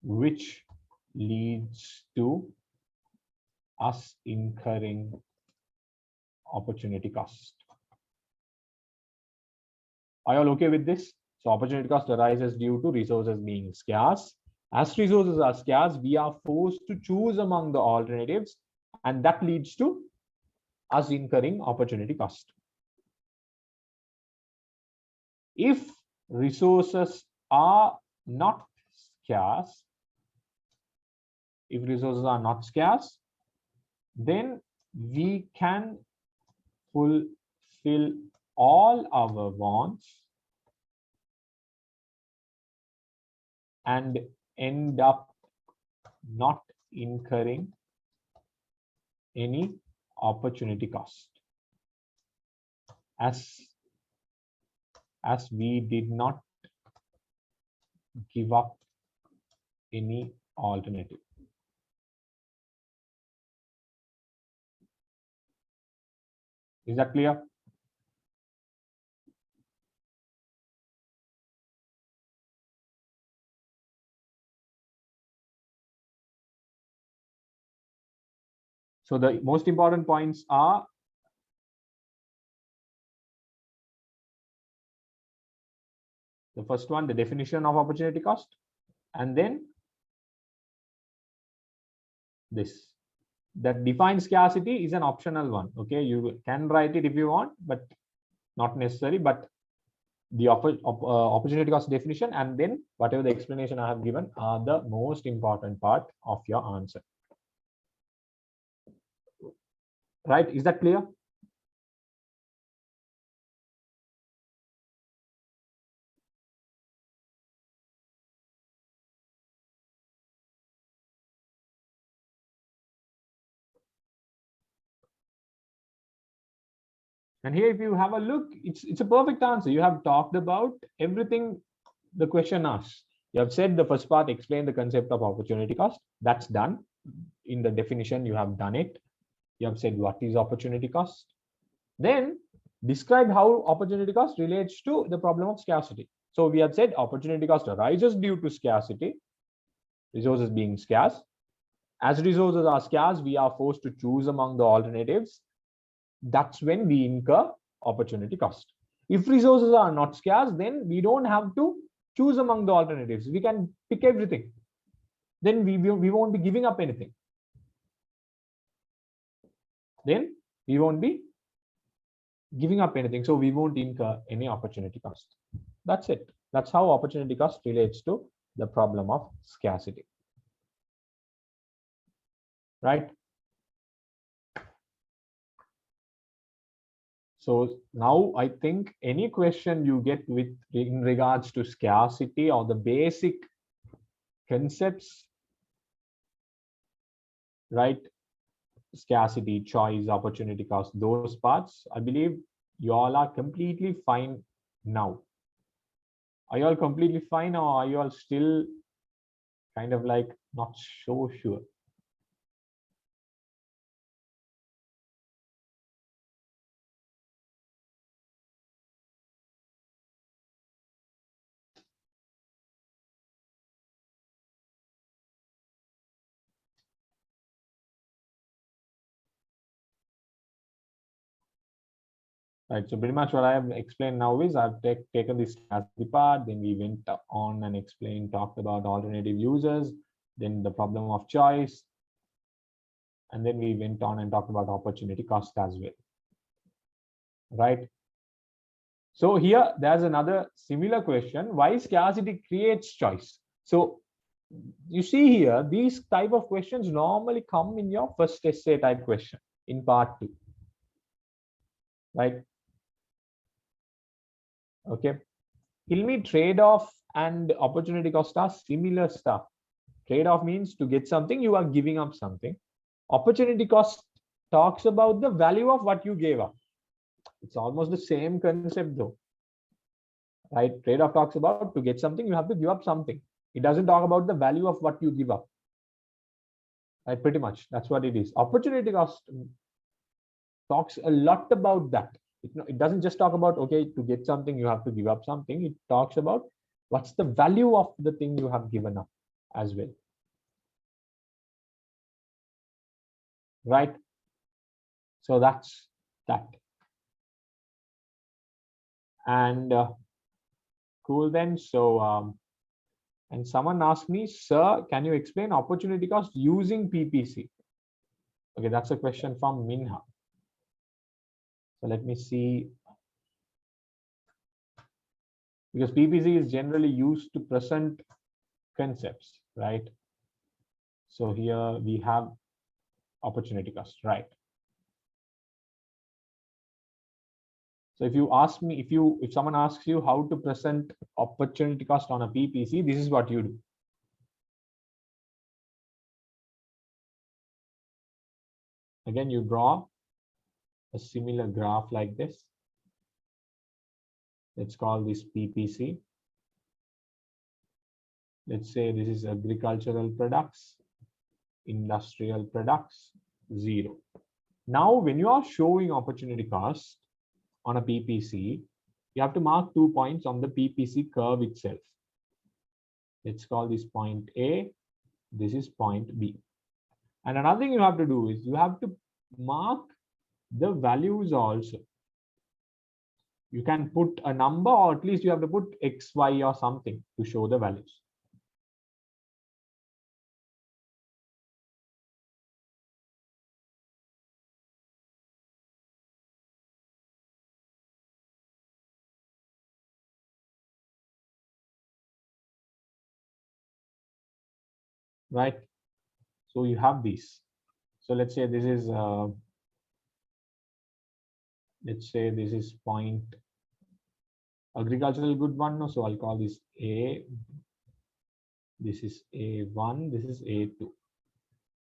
Which leads to us incurring opportunity cost. Are you all okay with this? So opportunity cost arises due to resources being scarce. As resources are scarce, we are forced to choose among the alternatives, and that leads to us incurring opportunity cost. If resources are not scarce, then we can fulfill all our wants and end up not incurring any opportunity cost, as we did not give up any alternative. Is that clear? So the most important points are the first one, the definition of opportunity cost, and then this, that defined scarcity is an optional one. Okay, you can write it if you want, but not necessary. But the opportunity cost definition and then whatever the explanation I have given are the most important part of your answer. Right? Is that clear? And here, if you have a look, it's a perfect answer. You have talked about everything the question asks. You have said the first part, explain the concept of opportunity cost. That's done. In the definition, you have done it. You have said what is opportunity cost. Then describe how opportunity cost relates to the problem of scarcity. So we have said opportunity cost arises due to scarcity, resources being scarce. As resources are scarce, we are forced to choose among the alternatives. That's when we incur opportunity cost. If resources are not scarce, then we don't have to choose among the alternatives. We can pick everything. Then we won't be giving up anything. Then we won't be giving up anything. So we won't incur any opportunity cost. That's it. That's how opportunity cost relates to the problem of scarcity. Right? So now I think any question you get with in regards to scarcity or the basic concepts, right? Scarcity, choice, opportunity cost, those parts, I believe you all are completely fine now. Are you all completely fine, or are you all still kind of like not so sure? Right, so pretty much what I have explained now is I've taken this scarcity part, then we went on and explained, talked about alternative users, then the problem of choice, and then we went on and talked about opportunity cost as well. Right? So here, there's another similar question, why scarcity creates choice? So you see here, these type of questions normally come in your first essay type question in part 2. Right? Okay. Hilmi, trade-off and opportunity cost are similar stuff. Trade-off means to get something, you are giving up something. Opportunity cost talks about the value of what you gave up. It's almost the same concept though. Right? Trade-off talks about to get something, you have to give up something. It doesn't talk about the value of what you give up. Right? Pretty much. That's what it is. Opportunity cost talks a lot about that. It doesn't just talk about, okay, to get something, you have to give up something. It talks about what's the value of the thing you have given up as well. Right? So that's that. And cool then. So, and someone asked me, sir, can you explain opportunity cost using PPC? Okay, that's a question from Minha. So let me see. Because PPC is generally used to present concepts, right? So here we have opportunity cost, right? So if you ask me, if someone asks you how to present opportunity cost on a PPC, this is what you do. Again, you draw a similar graph like this. Let's call this PPC. Let's say this is agricultural products, industrial products, 0. Now, when you are showing opportunity cost on a PPC, you have to mark 2 points on the PPC curve itself. Let's call this point A. This is point B. And another thing you have to do is you have to mark the values also. You can put a number, or at least you have to put X, Y, or something to show the values. Right? So you have these. So let's say this is point agricultural good one. So I'll call this A. This is A1. This is A2.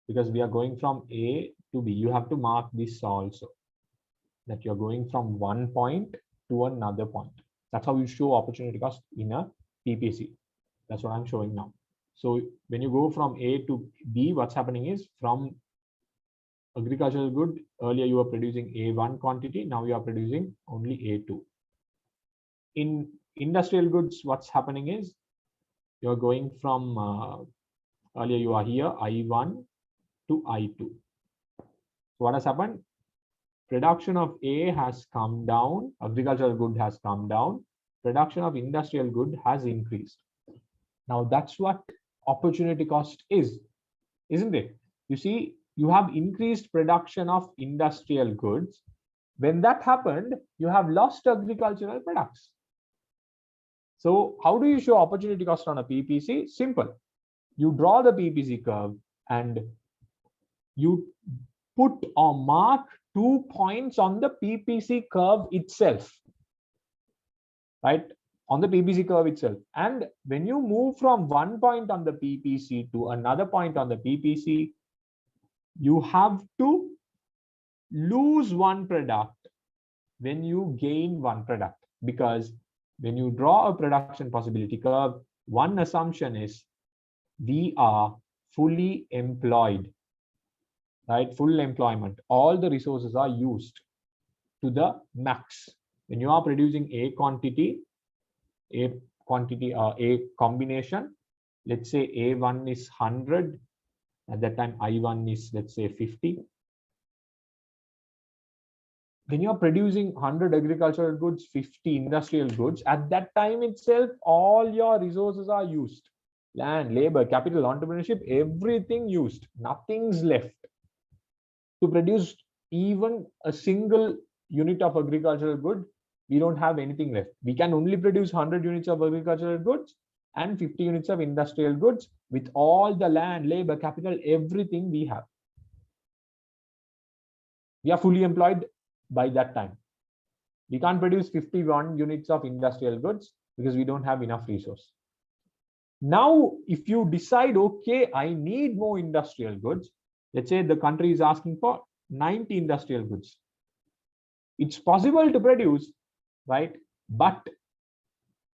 Because we are going from A to B, you have to mark this also, that you're going from one point to another point. That's how you show opportunity cost in a PPC. That's what I'm showing now. So when you go from A to B, what's happening is from agricultural good, earlier you were producing A1 quantity, now you are producing only A2. In industrial goods, what's happening is you're going from earlier you are here I1 to I2. So what has happened? Production of A has come down, agricultural good has come down, production of industrial good has increased. Now that's what opportunity cost is, isn't it? You see, you have increased production of industrial goods. When that happened, you have lost agricultural products. So how do you show opportunity cost on a PPC? Simple. You draw the PPC curve and you put or mark 2 points on the PPC curve itself, right? On the PPC curve itself. And when you move from one point on the PPC to another point on the PPC, you have to lose one product when you gain one product. Because when you draw a production possibility curve, one assumption is we are fully employed, right? Full employment. All the resources are used to the max. When you are producing a combination, let's say A1 is 100. At that time, I1 is, let's say, 50. When you're producing 100 agricultural goods, 50 industrial goods, at that time itself, all your resources are used. Land, labor, capital, entrepreneurship, everything used. Nothing's left to produce even a single unit of agricultural good. We don't have anything left. We can only produce 100 units of agricultural goods and 50 units of industrial goods with all the land, labor, capital, everything we have. We are fully employed by that time. We can't produce 51 units of industrial goods because we don't have enough resource. Now, if you decide, okay, I need more industrial goods, let's say the country is asking for 90 industrial goods. It's possible to produce, right? But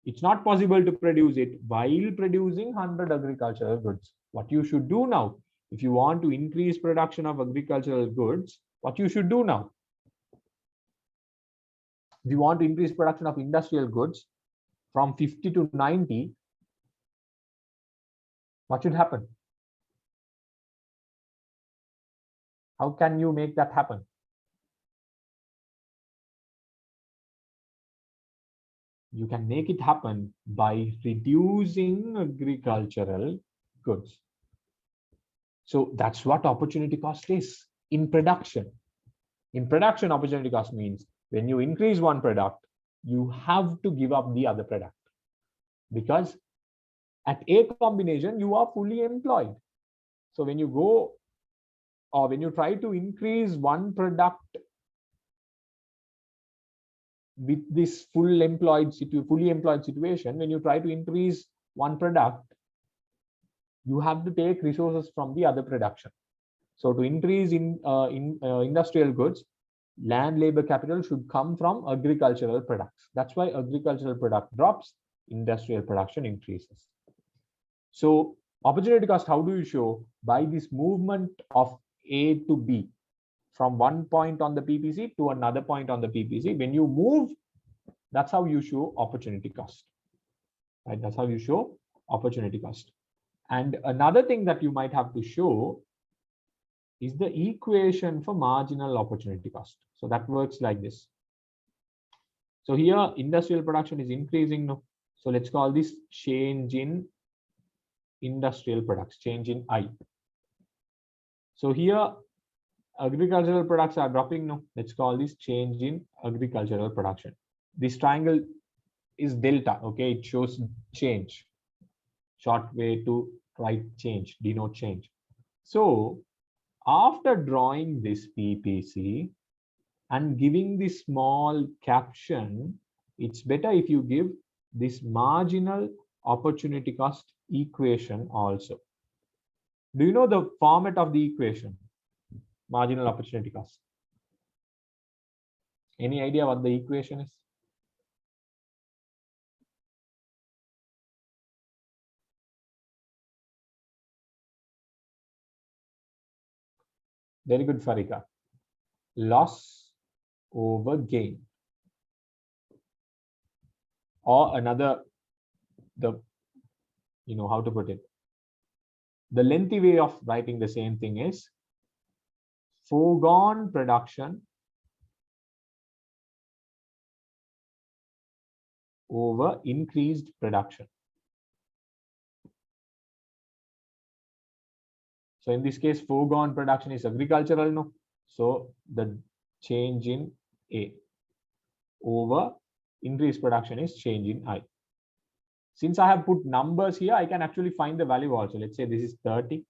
it's not possible to produce it while producing 100 agricultural goods. What you should do now, if you want to increase production of agricultural goods, what you should do now? If you want to increase production of industrial goods from 50 to 90, what should happen? How can you make that happen? You can make it happen by reducing agricultural goods. So that's what opportunity cost is in production. In production, opportunity cost means when you increase one product, you have to give up the other product. Because at a combination, you are fully employed. So when you go or when you try to increase one product with this fully employed situation, when you try to increase one product, you have to take resources from the other production. So to increase in industrial goods, land labor capital should come from agricultural products. That's why agricultural product drops, industrial production increases. So opportunity cost, how do you show? By this movement of A to B, from one point on the PPC to another point on the PPC. When you move, that's how you show opportunity cost. Right? That's how you show opportunity cost. And another thing that you might have to show is the equation for marginal opportunity cost. So that works like this. So here industrial production is increasing now. So let's call this change in industrial products, change in I. So here agricultural products are dropping now. Let's call this change in agricultural production. This triangle is delta, okay? It shows change. Short way to write change, denote change. So after drawing this PPC and giving this small caption, it's better if you give this marginal opportunity cost equation also. Do you know the format of the equation? Marginal opportunity cost. Any idea what the equation is? Very good, Farika. Loss over gain. Or another, how to put it? The lengthy way of writing the same thing is foregone production over increased production. So in this case, foregone production is agricultural, no? So the change in A over increased production is change in I. Since I have put numbers here, I can actually find the value also. Let's say this is 30.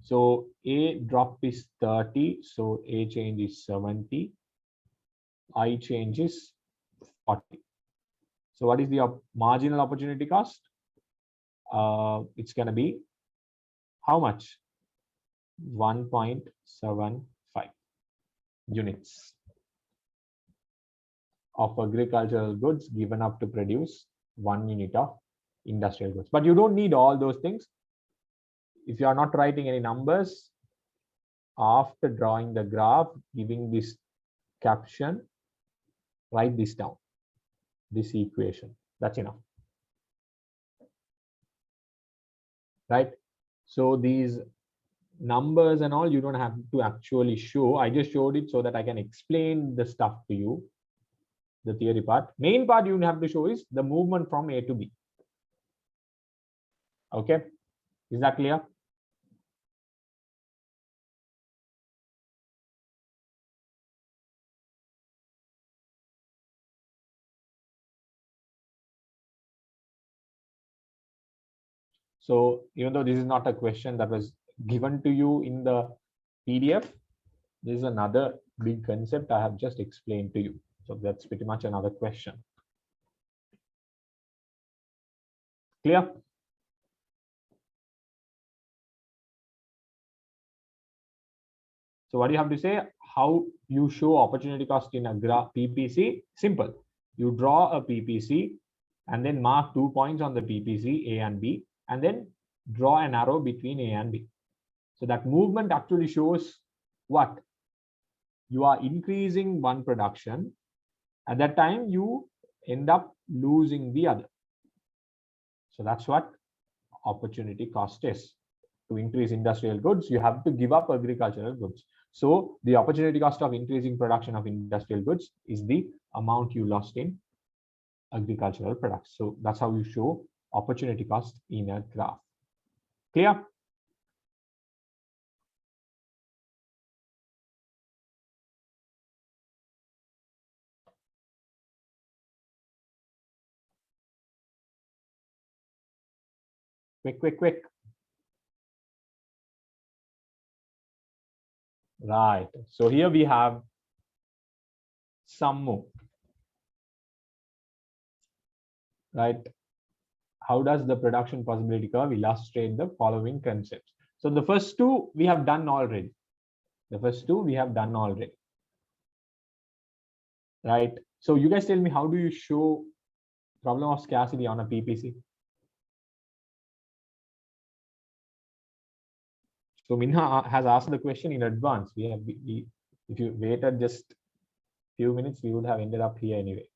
So A drop is 30. So A change is 70. I change is 40. So what is the marginal opportunity cost? It's going to be how much? 1.75 units of agricultural goods given up to produce 1 unit of industrial goods. But you don't need all those things. If you are not writing any numbers, after drawing the graph, giving this caption, write this down, this equation. That's enough. Right? So these numbers and all, you don't have to actually show. I just showed it so that I can explain the stuff to you, the theory part. Main part you have to show is the movement from A to B. Okay, is that clear? So even though this is not a question that was given to you in the PDF, this is another big concept I have just explained to you. So that's pretty much another question. Clear? So what do you have to say? How you show opportunity cost in a graph PPC? Simple. You draw a PPC and then mark 2 points on the PPC, A and B, and then draw an arrow between A and B. So that movement actually shows what? You are increasing one production. At that time, you end up losing the other. So that's what opportunity cost is. To increase industrial goods, you have to give up agricultural goods. So the opportunity cost of increasing production of industrial goods is the amount you lost in agricultural products. So that's how you show opportunity cost in a graph. Clear? Quick. Right. So here we have some more. Right. how does the production possibility curve illustrate the following concepts? So the first two we have done already. The first two we have done already. Right? So you guys tell me, how do you show problem of scarcity on a PPC? So Minha has asked the question in advance. If you waited just few minutes, we would have ended up here anyway.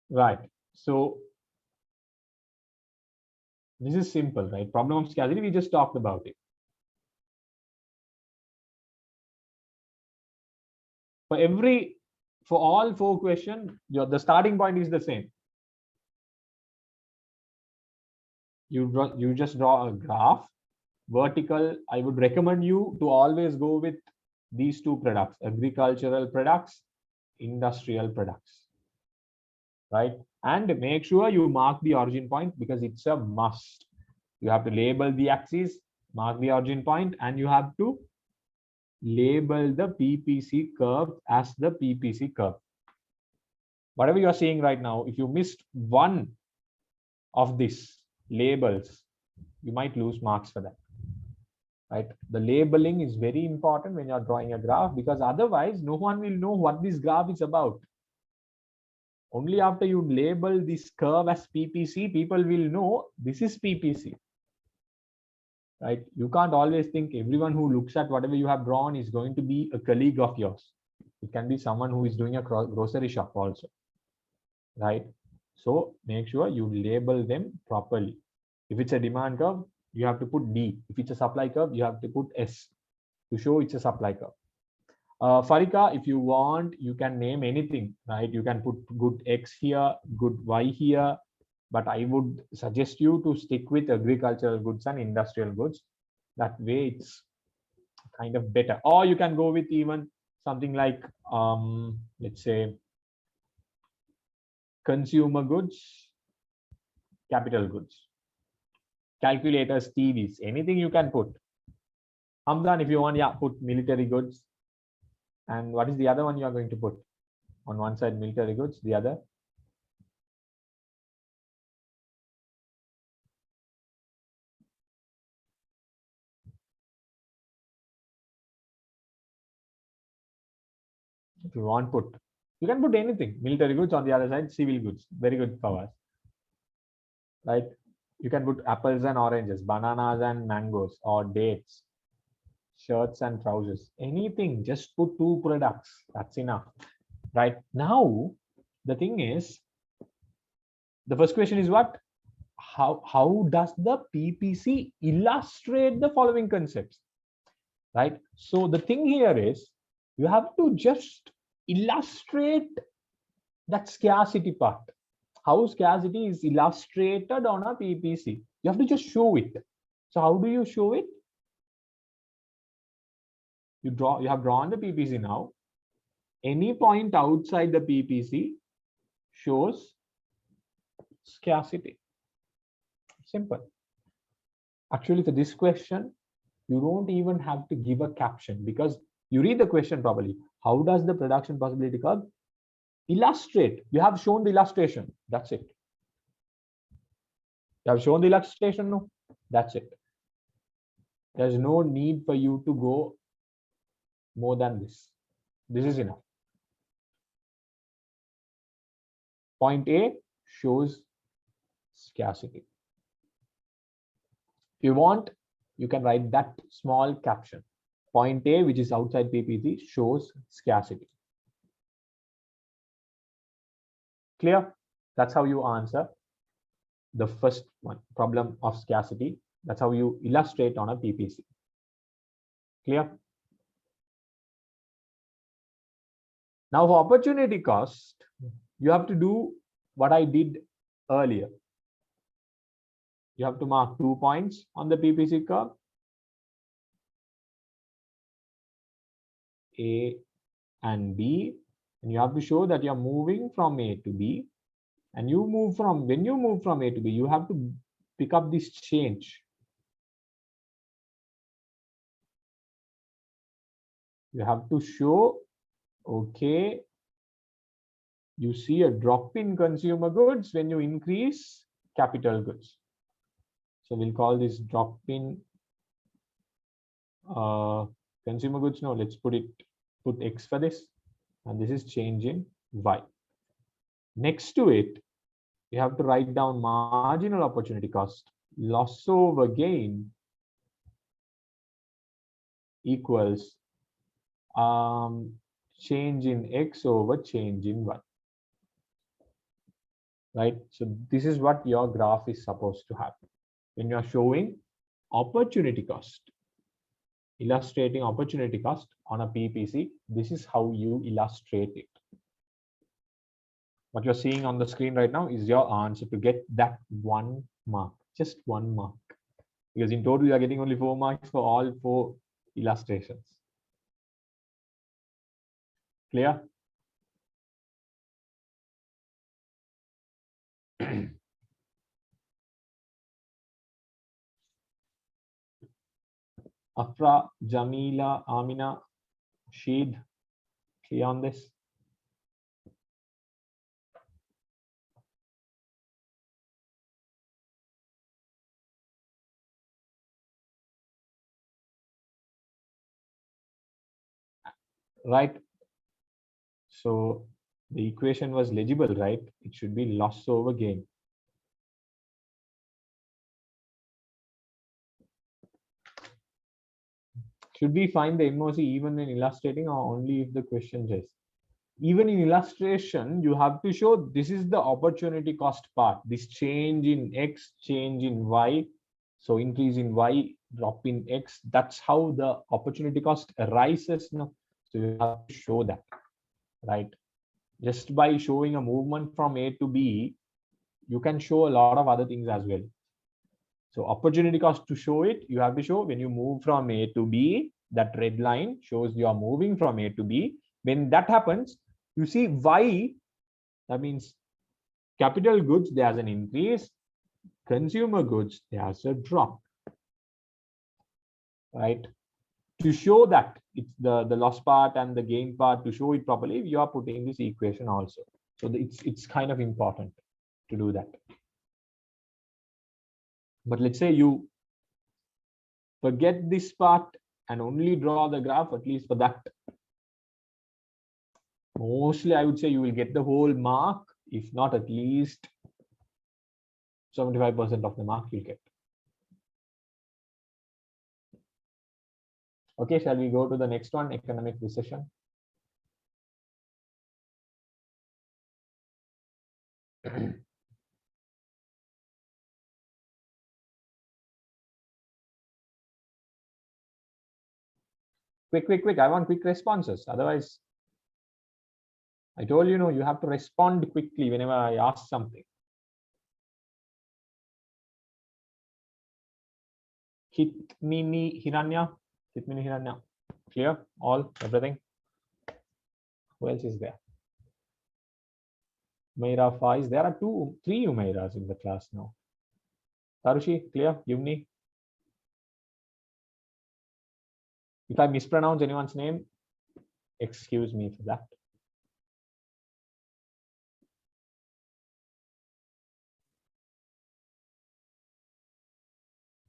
Right. So this is simple, right? Problem of scarcity, we just talked about it. For all four questions, the starting point is the same. You just draw a graph, vertical. I would recommend you to always go with these two products: agricultural products, industrial products, right? And make sure you mark the origin point, because it's a must. You have to label the axis, mark the origin point, and you have to label the PPC curve as the PPC curve. Whatever you are seeing right now, if you missed one of these labels, you might lose marks for that. Right? The labeling is very important when you're drawing a graph, because otherwise no one will know what this graph is about. Only after you label this curve as PPC, people will know this is PPC. Right? You can't always think everyone who looks at whatever you have drawn is going to be a colleague of yours. It can be someone who is doing a grocery shop also. Right? So make sure you label them properly. If it's a demand curve, you have to put D. If it's a supply curve, you have to put S to show it's a supply curve. Farika, if you want, you can name anything, right? You can put good X here, good Y here, but I would suggest you to stick with agricultural goods and industrial goods. That way it's kind of better. Or you can go with even something like, let's say, consumer goods, capital goods, calculators, TVs, anything you can put. Hamdan, if you want, yeah, put military goods. And what is the other one you are going to put? On one side, military goods, the other? If you want, you can put anything. Military goods, on the other side, civil goods. Very good for us. Right? You can put apples and oranges, bananas and mangoes, or dates, shirts and trousers. Anything, just put two products. That's enough. Right? Now, the thing is, the first question is what? How does the PPC illustrate the following concepts? Right? So the thing here is, you have to just illustrate that scarcity part. How scarcity is illustrated on a PPC. You have to just show it. So how do you show it? You have drawn the PPC now. Any point outside the PPC shows scarcity. Simple. Actually, for this question, you don't even have to give a caption, because you read the question properly. How does the production possibility curve illustrate? You have shown the illustration. That's it. You have shown the illustration. No, that's it. There's no need for you to go more than this. This is enough. Point A shows scarcity. If you want, you can write that small caption. Point A, which is outside PPC, shows scarcity. Clear? That's how you answer the first one, problem of scarcity. That's how you illustrate on a PPC. Clear? Now for opportunity cost, you have to do what I did earlier. You have to mark 2 points on the PPC curve. A and B, and you have to show that you're moving from A to B. And when you move from A to B, you have to pick up this change. You have to show, okay, you see a drop in consumer goods when you increase capital goods. So we'll call this drop in consumer goods. No, let's put X for this, and this is change in Y. Next to it, you have to write down marginal opportunity cost, loss over gain equals change in X over change in Y. Right? So this is what your graph is supposed to have. When you are showing opportunity cost, illustrating opportunity cost on a PPC, this is how you illustrate it. What you're seeing on the screen right now is your answer to get that 1 mark, just 1 mark. Because in total, you are getting only 4 marks for all 4 illustrations. Clear? Afra, Jamila, Amina, Sheed, clear on this? Right? So the equation was legible, right? It should be loss over gain. Should we find the MOC even when illustrating or only if the question says? Even in illustration, you have to show this is the opportunity cost part, this change in X, change in Y. So increase in Y, drop in X. That's how the opportunity cost arises now. So you have to show that, right? Just by showing a movement from A to B, you can show a lot of other things as well. So opportunity cost, to show it, you have to show when you move from A to B, that red line shows you are moving from A to B. When that happens, you see Y, that means capital goods, there's an increase, consumer goods, there's a drop, right? To show that it's the loss part and the gain part, to show it properly, you are putting this equation also. So it's kind of important to do that. But let's say you forget this part and only draw the graph, at least for that. Mostly, I would say you will get the whole mark, if not at least 75% of the mark you'll get. Okay, shall we go to the next one, economic recession? Quick. I want quick responses. Otherwise, I told you, you have to respond quickly whenever I ask something. Hitmini Hiranya. Clear? All, everything? Who else is there? Umaira Faiz. There are 3 Umairas in the class now. Tarushi, clear? Yumni? If I mispronounce anyone's name, excuse me for that.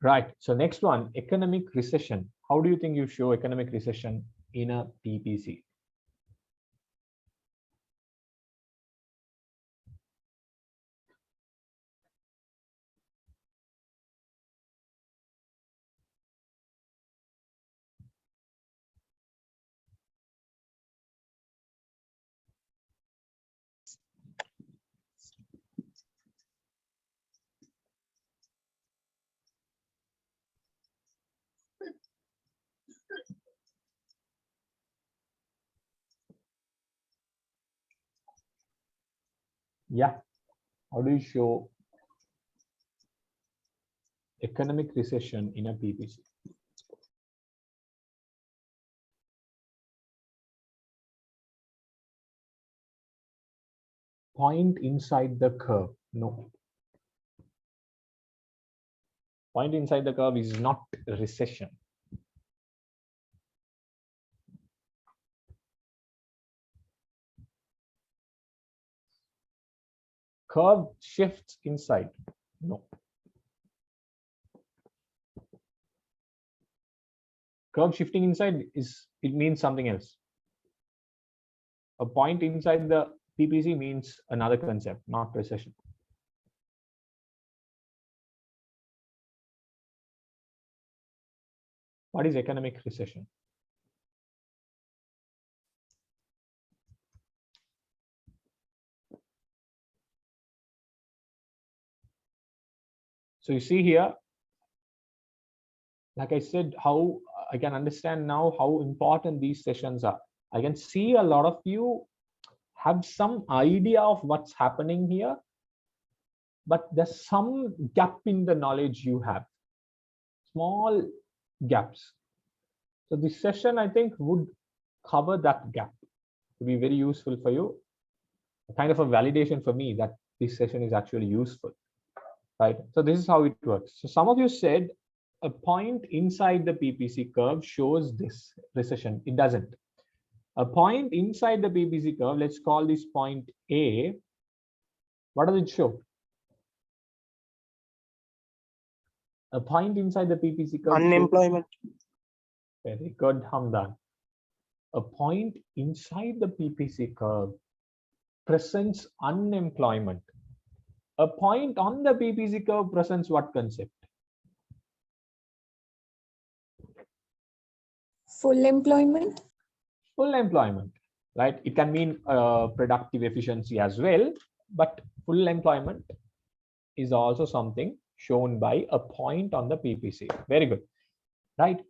Right. So next one, economic recession. How do you think you show economic recession in a PPC? Yeah. How do you show economic recession in a PPC? Point inside the curve. No. Point inside the curve is not recession. Curve shifts inside. No. Curve shifting inside it means something else. A point inside the PPC means another concept, not recession. What is economic recession? So you see here, like I said, how I can understand now how important these sessions are. I can see a lot of you have some idea of what's happening here, but there's some gap in the knowledge you have, small gaps. So this session, I think, would cover that gap, to be very useful for you, kind of a validation for me that this session is actually useful, right? So this is how it works. So some of you said a point inside the PPC curve shows this recession. It doesn't. A point inside the PPC curve, let's call this point A. What does it show? A point inside the PPC curve. Unemployment. Very good, Hamdan. A point inside the PPC curve presents unemployment. A point on the PPC curve presents what concept? Full employment. Full employment, right? It can mean productive efficiency as well, but full employment is also something shown by a point on the PPC. Very good, right?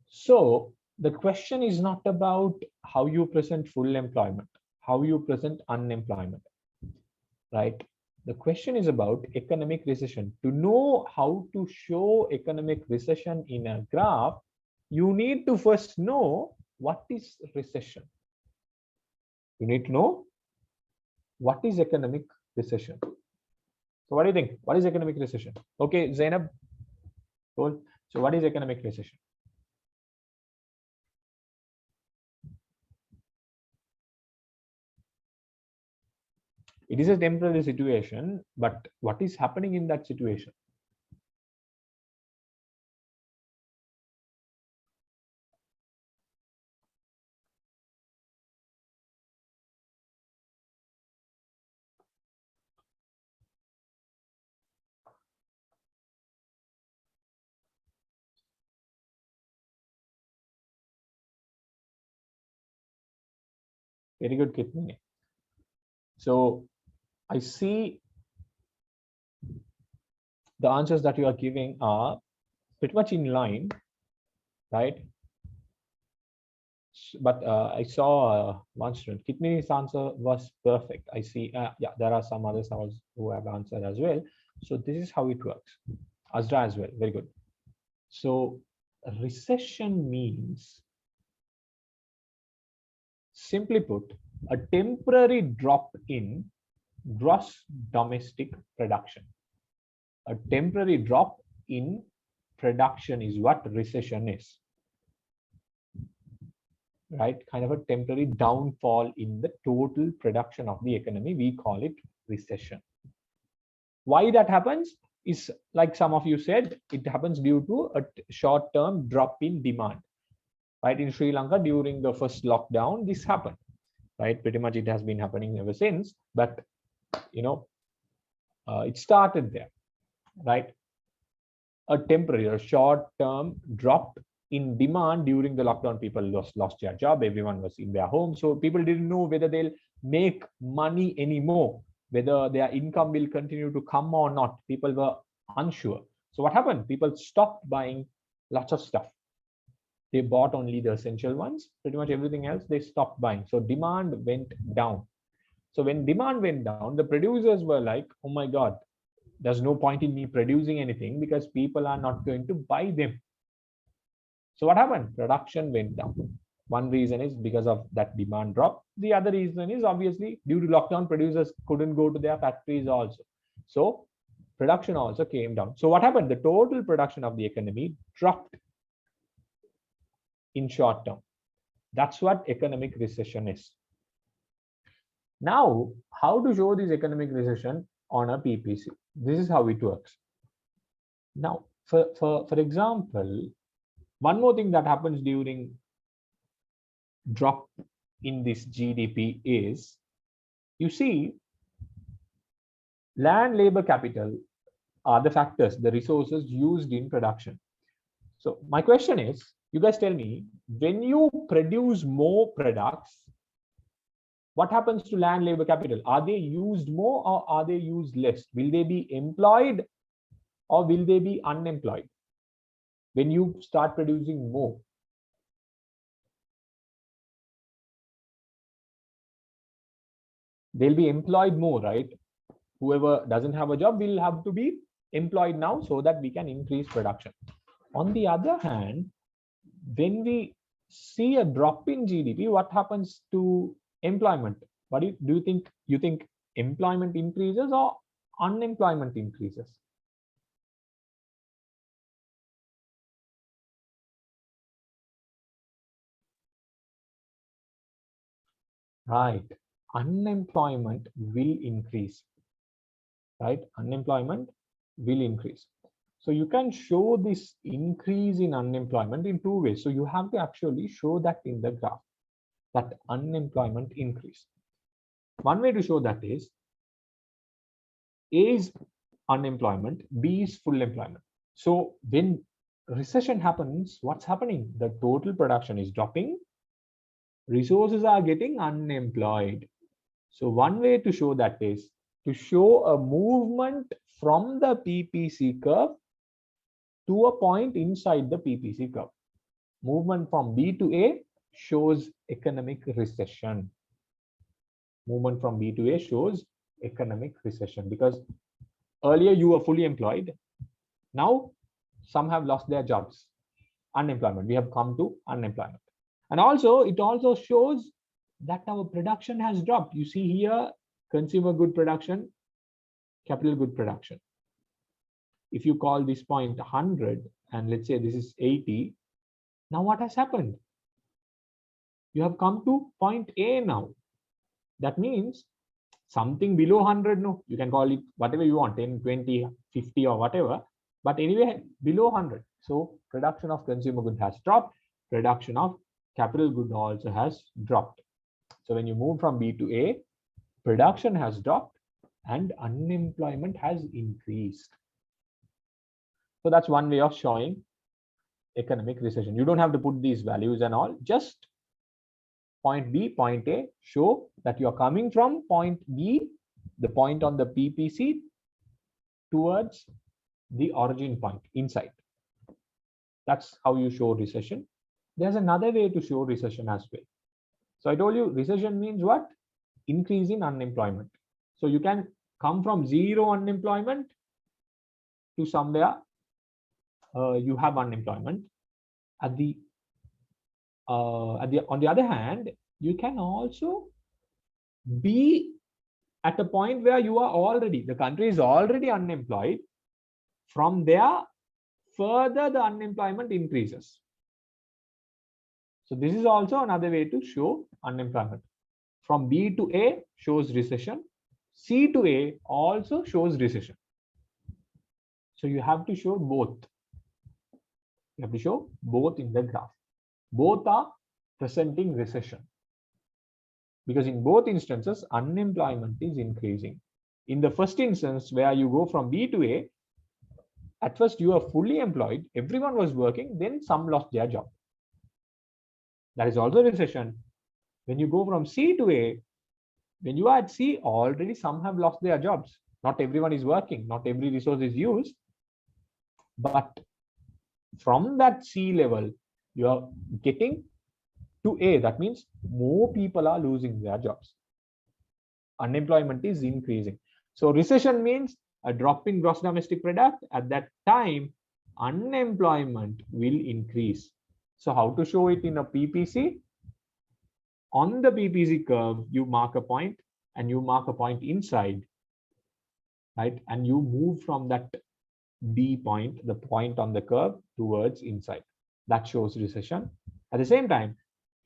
So the question is not about how you present full employment, how you present unemployment, right? The question is about economic recession. To know how to show economic recession in a graph, you need to first know what is recession. You need to know what is economic recession. So what do you think? What is economic recession? Okay, Zainab. Cool. So what is economic recession? It is a temporary situation, but what is happening in that situation? Very good, Kitni. So I see the answers that you are giving are pretty much in line, right? But I saw one student, Kitni's answer was perfect. I see, yeah, there are some others who have answered as well. So this is how it works. Azra as well, very good. So recession means, simply put, a temporary drop in gross domestic production. A temporary drop in production is what recession is, right? Kind of a temporary downfall in the total production of the economy. We call it recession. Why that happens is, like some of you said, it happens due to a short-term drop in demand, right? In Sri Lanka during the first lockdown, this happened, right? Pretty much it has been happening ever since, but you know, it started there, right? A temporary or short-term drop in demand during the lockdown. People lost their job, everyone was in their home, so people didn't know whether they'll make money anymore, whether their income will continue to come or not. People were unsure. So what happened? People stopped buying lots of stuff. They bought only the essential ones. Pretty much everything else they stopped buying. So demand went down. So when demand went down, the producers were like, oh my God, there's no point in me producing anything because people are not going to buy them. So what happened? Production went down. One reason is because of that demand drop. The other reason is obviously due to lockdown, producers couldn't go to their factories also. So production also came down. So what happened? The total production of the economy dropped in short term. That's what economic recession is. Now, how to show this economic recession? on a PPC. This is how it works. Now, for example, one more thing that happens during drop in this GDP is, you see, land, labor, capital are the factors, the resources used in production. So my question is, you guys tell me, when you produce more products, what happens to land, labor, capital? Are they used more or are they used less? Will they be employed or will they be unemployed when you start producing more? They'll be employed more, right? Whoever doesn't have a job will have to be employed now so that we can increase production. On the other hand, when we see a drop in GDP, what happens to employment? What do you think? You think employment increases or unemployment increases? Right, unemployment will increase. Right, unemployment will increase. So you can show this increase in unemployment in two ways. So you have to actually show that in the graph, that unemployment increase. One way to show that is A is unemployment, B is full employment. So when recession happens, what's happening? The total production is dropping, resources are getting unemployed. So one way to show that is to show a movement from the PPC curve to a point inside the PPC curve. Movement from B to A shows economic recession. Movement from B to A shows economic recession, because earlier you were fully employed. Now some have lost their jobs. Unemployment. We have come to unemployment. And also it also shows that our production has dropped. You see here, consumer good production, capital good production. If you call this point 100 and let's say this is 80, now what has happened? You have come to point A now. That means something below 100, no, you can call it whatever you want, 10, 20, 50 or whatever, but anyway below 100. So production of consumer good has dropped, production of capital good also has dropped. So when you move from B to A, production has dropped and unemployment has increased. So that's one way of showing economic recession. You don't have to put these values and all, just point B, point A, show that you're coming from point B, the point on the PPC, towards the origin point inside. That's how you show recession. There's another way to show recession as well. So I told you recession means what? Increase in unemployment. So you can come from zero unemployment to somewhere you have unemployment. On the other hand, you can also be at a point where you are already, the country is already unemployed. From there, further the unemployment increases. So this is also another way to show unemployment. From B to A shows recession. C to A also shows recession. So you have to show both. You have to show both in the graph. Both are presenting recession, because in both instances unemployment is increasing. In the first instance where you go from B to A, at first you are fully employed, everyone was working, then some lost their job. That is also recession. When you go from C to A, when you are at C, already some have lost their jobs. Not everyone is working, not every resource is used, but from that C level you are getting to A. That means more people are losing their jobs. Unemployment is increasing. So recession means a drop in gross domestic product. At that time, unemployment will increase. So how to show it in a PPC? On the PPC curve, you mark a point and you mark a point inside, right? And you move from that B point, the point on the curve, towards inside. That shows recession. At the same time,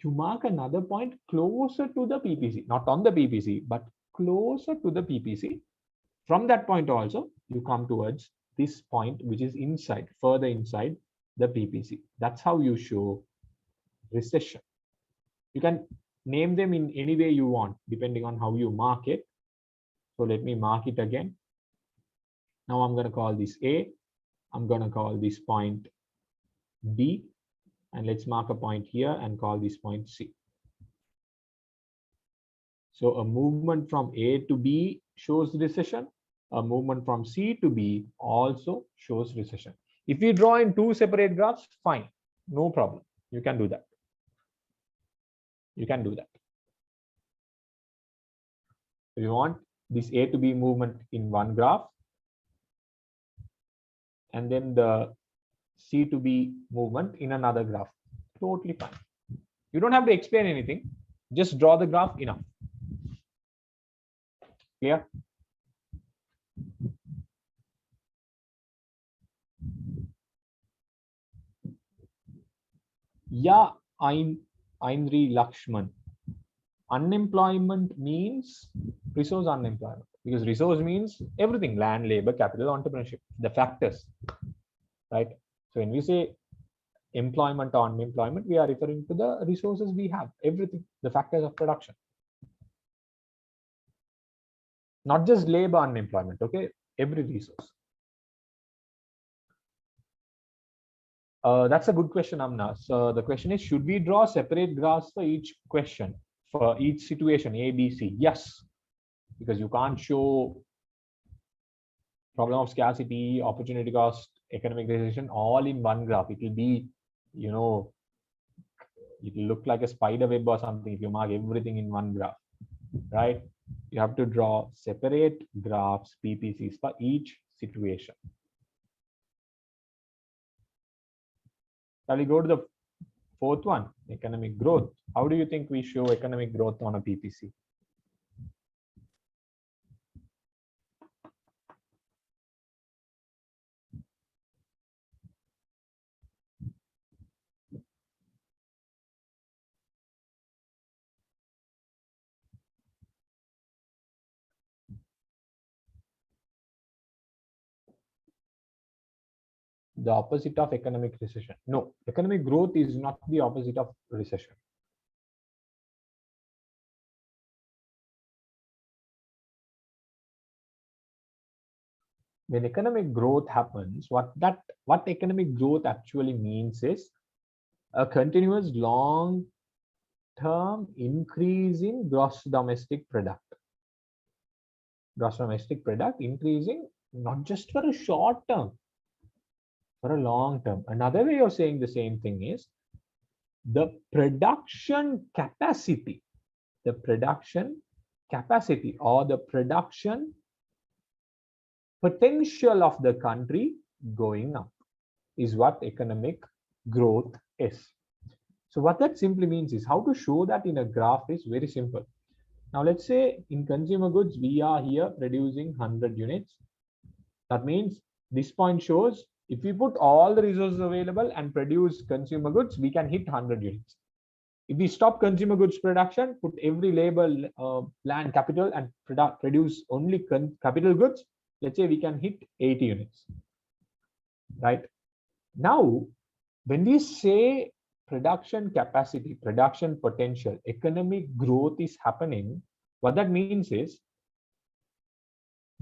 you mark another point closer to the PPC, not on the PPC, but closer to the PPC. From that point also, you come towards this point, which is inside, further inside the PPC. That's how you show recession. You can name them in any way you want, depending on how you mark it. So let me mark it again. Now I'm going to call this A. I'm going to call this point B. And let's mark a point here and call this point C. So a movement from A to B shows recession. A movement from C to B also shows recession. If we draw in two separate graphs, fine, no problem. You can do that. You can do that. If you want this A to B movement in one graph, and then the C to B movement in another graph, totally fine. You don't have to explain anything. Just draw the graph, enough. Clear? Yeah, Amry Lakshman. Unemployment means resource unemployment, because resource means everything: land, labor, capital, entrepreneurship, the factors, right? So when we say employment or unemployment, we are referring to the resources we have, everything, the factors of production. Not just labor unemployment, okay? Every resource. That's a good question, Amna. So the question is, should we draw separate graphs for each question, for each situation, A, B, C? Yes, because you can't show problem of scarcity, opportunity cost, economic recession all in one graph. It will be, you know, it will look like a spider web or something if you mark everything in one graph, right? You have to draw separate graphs, PPCs, for each situation. Shall we go to the fourth one, economic growth? How do you think we show economic growth on a PPC? The opposite of economic recession. No, economic growth is not the opposite of recession. When economic growth happens, what economic growth actually means is a continuous long-term increase in gross domestic product. Gross domestic product increasing not just for a short term, for a long term. Another way of saying the same thing is the production capacity or the production potential of the country going up is what economic growth is. So what that simply means is, how to show that in a graph is very simple. Now let's say in consumer goods, we are here producing 100 units. That means this point shows if we put all the resources available and produce consumer goods, we can hit 100 units. If we stop consumer goods production, put every labor, land, capital, and produce only capital goods, let's say we can hit 80 units, right? Now, when we say production capacity, production potential, economic growth is happening, what that means is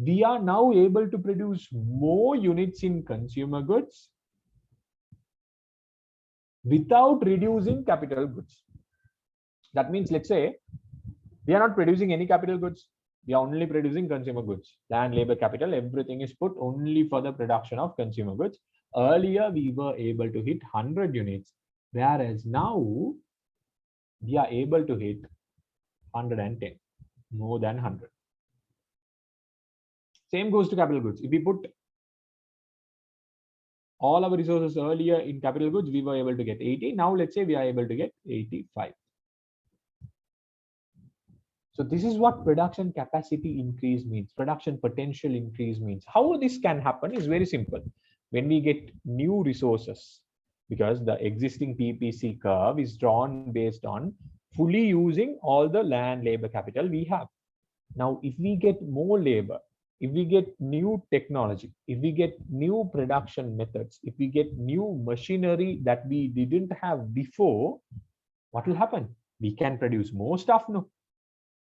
we are now able to produce more units in consumer goods without reducing capital goods. That means, let's say we are not producing any capital goods. We are only producing consumer goods. Land, labor, capital, everything is put only for the production of consumer goods. Earlier, we were able to hit 100 units, whereas now we are able to hit 110, more than 100. Same goes to capital goods. If we put all our resources earlier in capital goods, we were able to get 80. Now let's say we are able to get 85. So this is what production capacity increase means, production potential increase means. How this can happen is very simple. When we get new resources, because the existing PPC curve is drawn based on fully using all the land, labor, capital we have. Now, if we get more labor, if we get new technology, if we get new production methods, if we get new machinery that we didn't have before, what will happen? We can produce more stuff now.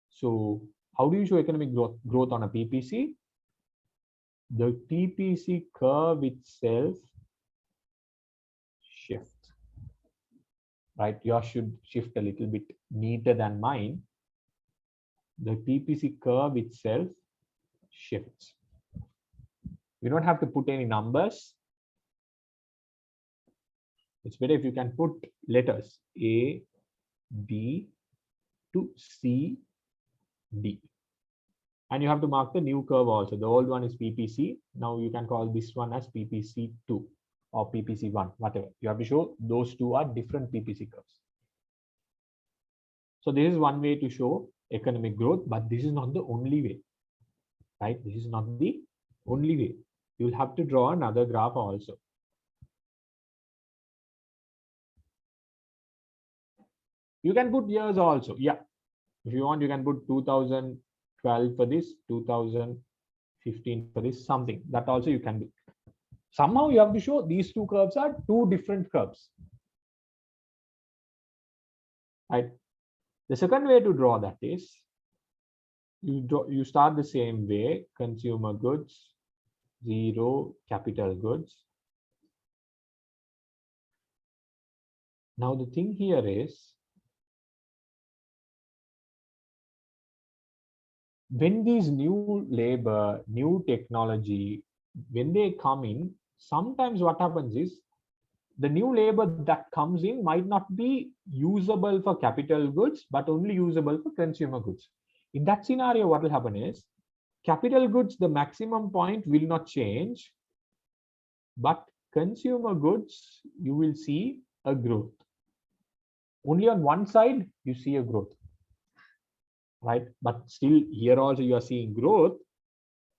So how do you show economic growth on a PPC? The PPC curve itself shifts, right? Yours should shift a little bit neater than mine. The PPC curve itself shifts. You don't have to put any numbers. It's better if you can put letters A, B to C, D. And you have to mark the new curve also. The old one is PPC. Now you can call this one as PPC2 or PPC1, whatever. You have to show those two are different PPC curves. So this is one way to show economic growth, but this is not the only way, right? This is not the only way. You'll have to draw another graph also. You can put years also. Yeah. If you want, you can put 2012 for this, 2015 for this, something that also you can do. Somehow you have to show these two curves are two different curves. Right. The second way to draw that is you start the same way, consumer goods, 0, capital goods. Now the thing here is, when these new labor, new technology, when they come in, sometimes what happens is the new labor that comes in might not be usable for capital goods, but only usable for consumer goods. In that scenario, what will happen is capital goods, the maximum point will not change, but consumer goods, you will see a growth. Only on one side, you see a growth. Right, but still here also you are seeing growth,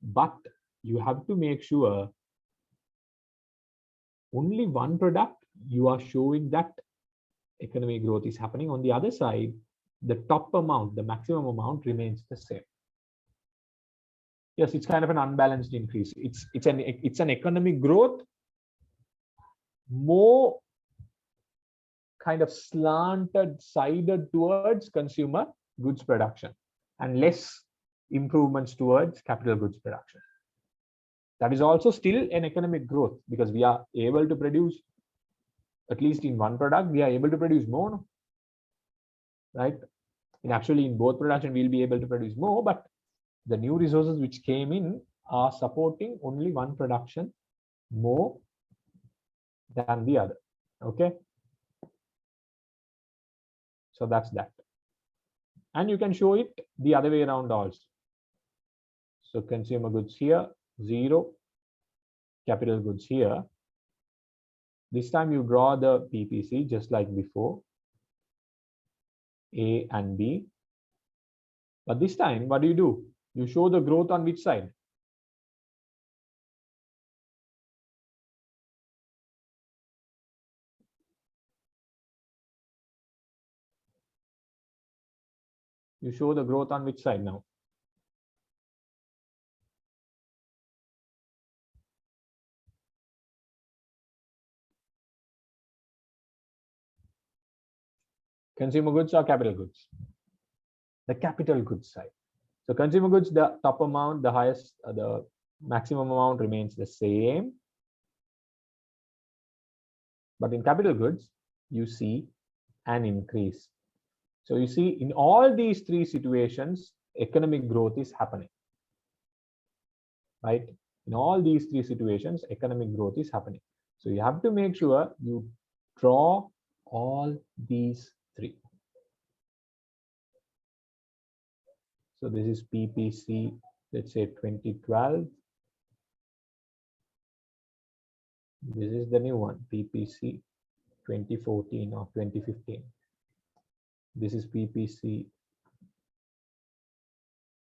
but you have to make sure only one product you are showing that economic growth is happening. On the other side, the top amount, the maximum amount remains the same. Yes, it's kind of an unbalanced increase. It's an economic growth more kind of slanted, sided towards consumer goods production and less improvements towards capital goods production. That is also still an economic growth because we are able to produce, at least in one product, we are able to produce more, right? And actually in both production, we'll be able to produce more, but the new resources which came in are supporting only one production more than the other, okay? So that's that. And you can show it the other way around also. So consumer goods here, 0, capital goods here. This time you draw the PPC just like before, A and B. But this time, what do? You show the growth on which side? You show the growth on which side now? Consumer goods or capital goods? The capital goods side. So consumer goods, the top amount, the highest, the maximum amount remains the same. But in capital goods, you see an increase. So you see in all these three situations, economic growth is happening, right? In all these three situations, economic growth is happening. So you have to make sure you draw all these three. So this is PPC, let's say 2012. This is the new one, PPC 2014 or 2015. This is PPC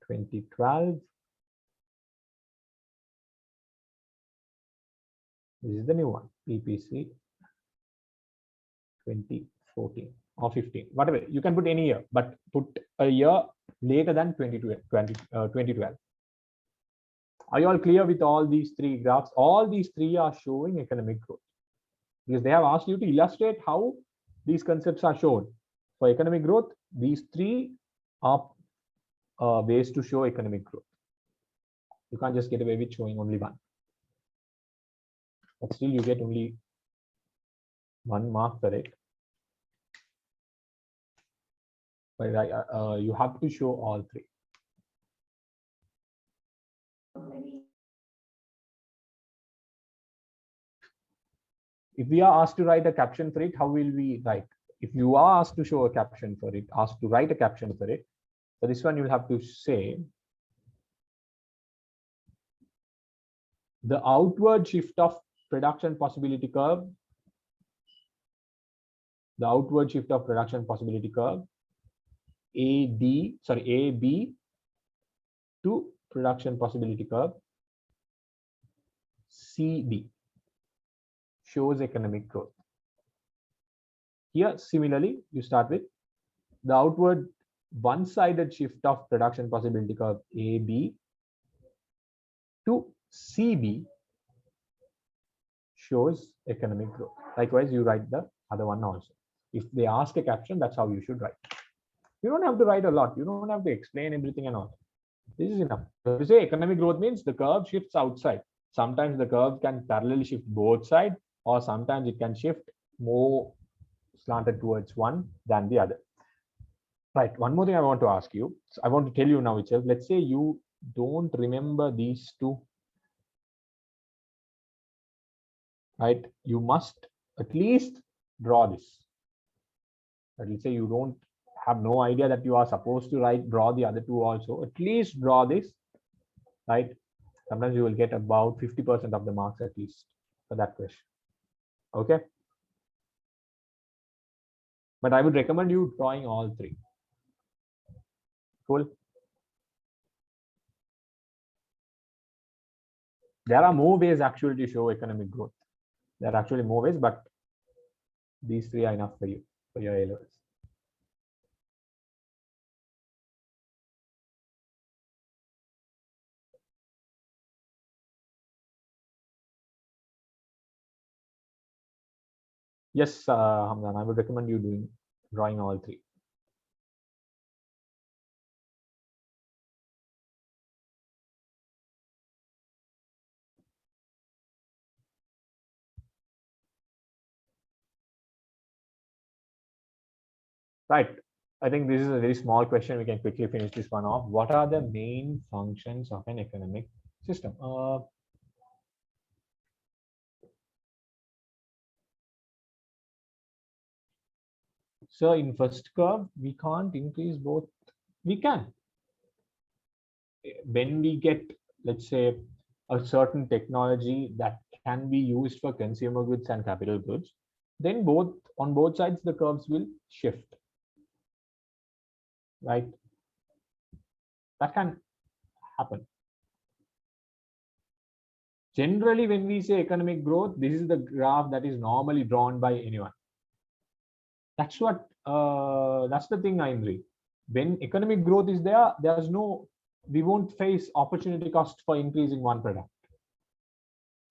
2012. This is the new one, PPC 2014 or 15, whatever. You can put any year, but put a year later than 2012. Are you all clear with all these three graphs? All these three are showing economic growth because they have asked you to illustrate how these concepts are shown. For economic growth, these three are ways to show economic growth. You can't just get away with showing only one. But still, you get only 1 mark for it. But you have to show all three. If we are asked to write a caption for it, how will we write? If you are asked to show a caption for it, asked to write a caption for it, for this one, you'll have to say the outward shift of production possibility curve, the outward shift of production possibility curve, AB to production possibility curve, CD, shows economic growth. Here, similarly, you start with the outward one-sided shift of production possibility curve AB to CB shows economic growth. Likewise, you write the other one also. If they ask a caption, that's how you should write. You don't have to write a lot. You don't have to explain everything and all. This is enough. So to say economic growth means the curve shifts outside. Sometimes the curve can parallelly shift both sides, or sometimes it can shift more slanted towards one than the other. Right. One more thing I want to ask you. So I want to tell you now itself. Let's say you don't remember these two. Right. You must at least draw this. But let's say you don't have no idea that you are supposed to draw the other two also. At least draw this. Right. Sometimes you will get about 50% of the marks at least for that question. Okay. But I would recommend you drawing all three. Cool. There are more ways actually to show economic growth. There are actually more ways, but these three are enough for you, for your A levels. Yes, Hamdan, I would recommend you drawing all three. Right. I think this is a very small question. We can quickly finish this one off. What are the main functions of an economic system? So in first curve, we can't increase both. We can. When we get, let's say, a certain technology that can be used for consumer goods and capital goods, then on both sides the curves will shift. Right? That can happen. Generally, when we say economic growth, this is the graph that is normally drawn by anyone. That's what that's the thing, Amry. When economic growth is there, we won't face opportunity cost for increasing one product.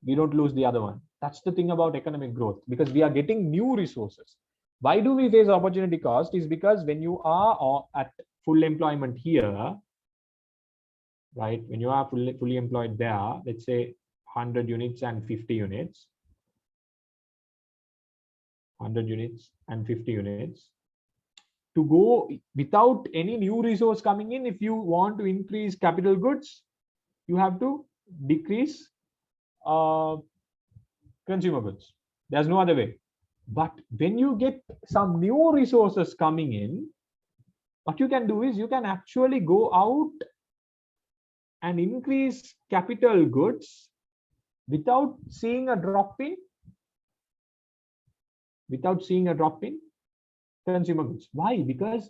We don't lose the other one. That's the thing about economic growth, because we are getting new resources. Why do we face opportunity cost? Is because when you are at full employment here, right? When you are fully employed there, let's say 100 units and 50 units, 100 units and 50 units, to go without any new resource coming in, if you want to increase capital goods, you have to decrease consumer goods. There's no other way. But when you get some new resources coming in, what you can do is you can actually go out and increase capital goods without seeing a drop in consumer goods. Why? Because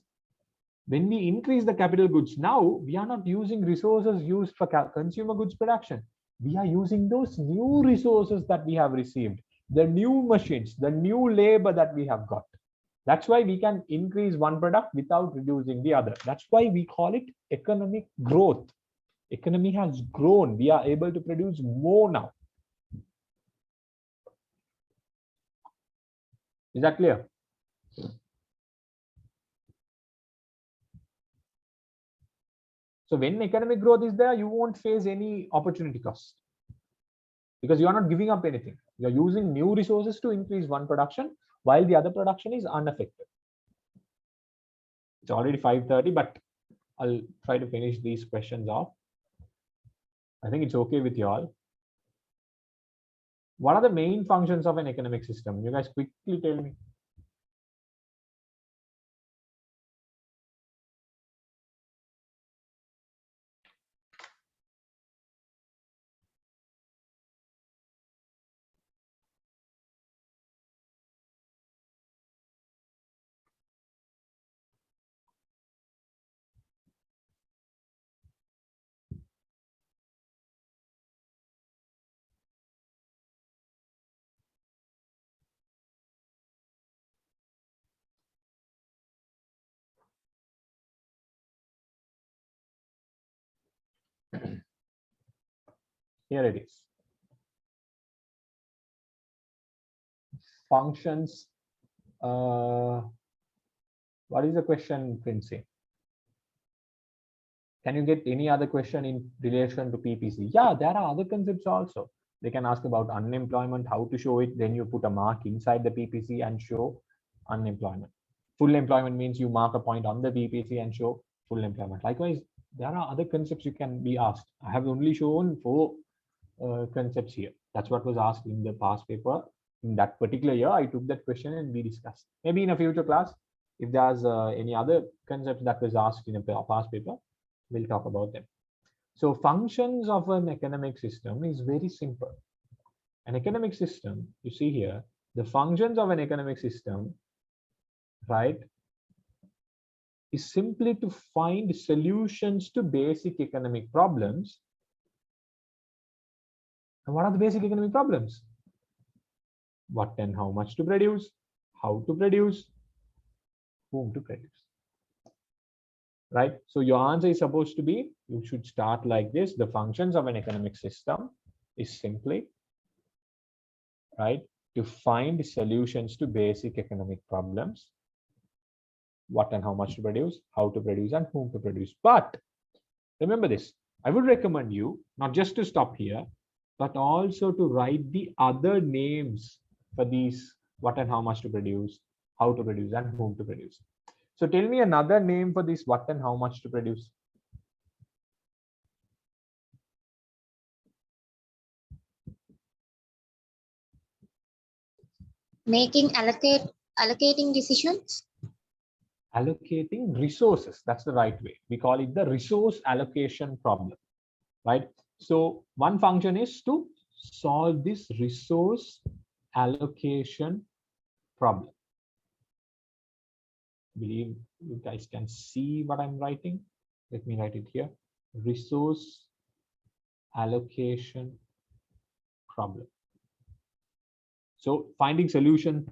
when we increase the capital goods now, we are not using resources used for consumer goods production. We are using those new resources that we have received, the new machines, the new labor that we have got. That's why we can increase one product without reducing the other. That's why we call it economic growth. Economy has grown. We are able to produce more now. Is that clear? So when economic growth is there, you won't face any opportunity cost because you are not giving up anything. You're using new resources to increase one production while the other production is unaffected. It's already 5:30, but I'll try to finish these questions off. I think it's okay with you all. What are the main functions of an economic system? You guys quickly tell me. Here it is. Functions. What is the question, Princey? Can you get any other question in relation to PPC? Yeah, there are other concepts also. They can ask about unemployment, how to show it. Then you put a mark inside the PPC and show unemployment. Full employment means you mark a point on the PPC and show full employment. Likewise, there are other concepts you can be asked. I have only shown 4 concepts here. That's what was asked in the past paper. In that particular year, I took that question and we discussed. Maybe in a future class, if there's any other concepts that was asked in a past paper, we'll talk about them. So functions of an economic system is very simple. An economic system, you see here, the functions of an economic system, right, is simply to find solutions to basic economic problems. And what are the basic economic problems? What and how much to produce, how to produce, whom to produce. Right? So your answer is supposed to be, you should start like this. The functions of an economic system is simply, right, to find solutions to basic economic problems. What and how much to produce, how to produce, and whom to produce. But remember this, I would recommend you not just to stop here, but also to write the other names for these what and how much to produce, how to produce, and whom to produce. So tell me another name for this what and how much to produce. Allocating decisions. Allocating resources, that's the right way. We call it the resource allocation problem, right? So one function is to solve this resource allocation problem. I believe you guys can see what I'm writing. Let me write it here. Resource allocation problem. So finding solutions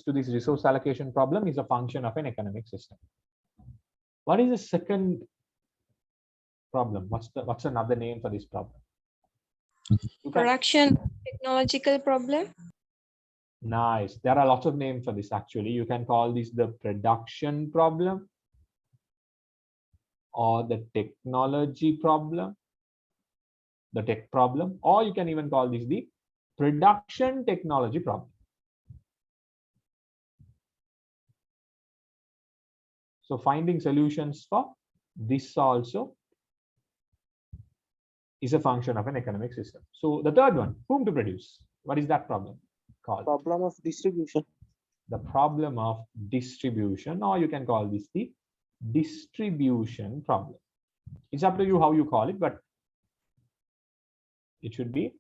to this resource allocation problem is a function of an economic system. What is the second problem? What's another name for this problem? Production technological problem. Nice. There are lots of names for this actually. You can call this the production problem or the technology problem, the tech problem, or you can even call this the production technology problem. So finding solutions for this also is a function of an economic system. So the third one, whom to produce? What is that problem called? Problem of distribution. The problem of distribution, or you can call this the distribution problem. It's up to you how you call it, but it should be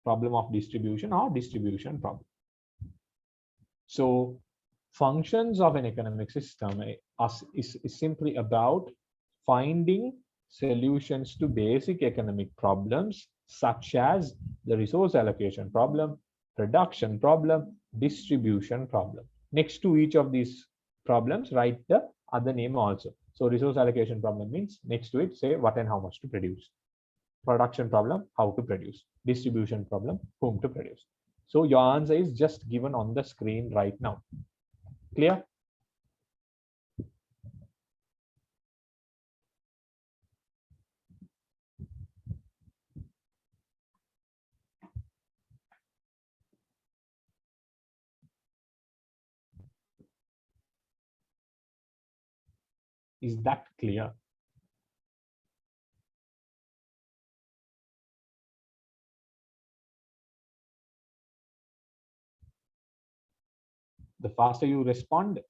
problem of distribution or distribution problem. So functions of an economic system is simply about finding solutions to basic economic problems such as the resource allocation problem, production problem, distribution problem. Next to each of these problems, write the other name also. So resource allocation problem means next to it, say what and how much to produce. Production problem, how to produce. Distribution problem, whom to produce. So your answer is just given on the screen right now. Clear? Is that clear? The faster you respond,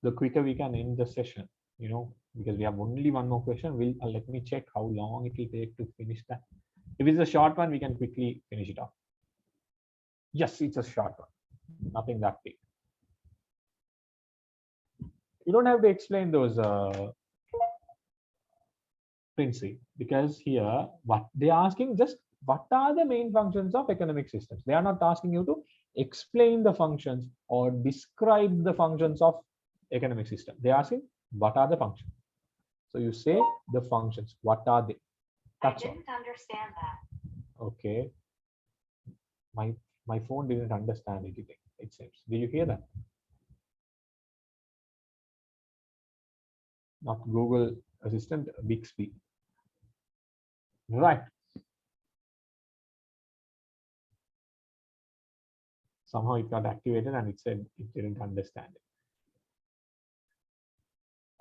the quicker we can end the session, because we have only one more question. Let me check how long it will take to finish that. If it's a short one, we can quickly finish it off. Yes, it's a short one, nothing that big. You don't have to explain those Princey, because here what they're asking, just what are the main functions of economic systems. They are not asking you to explain the functions or describe the functions of economic system. They're asking what are the functions. So you say the functions, what are they? That's I didn't understand that. Okay. My phone didn't understand anything, it seems. Did you hear that? Not Google Assistant, Bixby. Right. Somehow it got activated and it said it didn't understand it.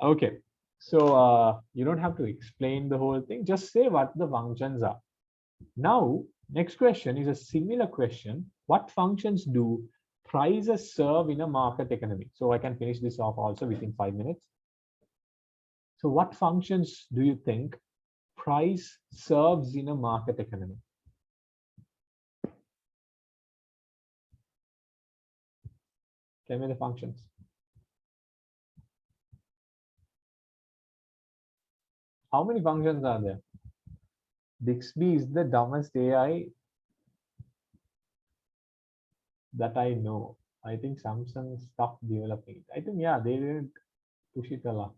Okay. So you don't have to explain the whole thing. Just say what the functions are. Now, next question is a similar question. What functions do prices serve in a market economy? So I can finish this off also within 5 minutes. So what functions do you think price serves in a market economy? Tell me the functions. How many functions are there? Bixby is the dumbest AI that I know. I think Samsung stopped developing it. I think, yeah, they didn't push it a lot.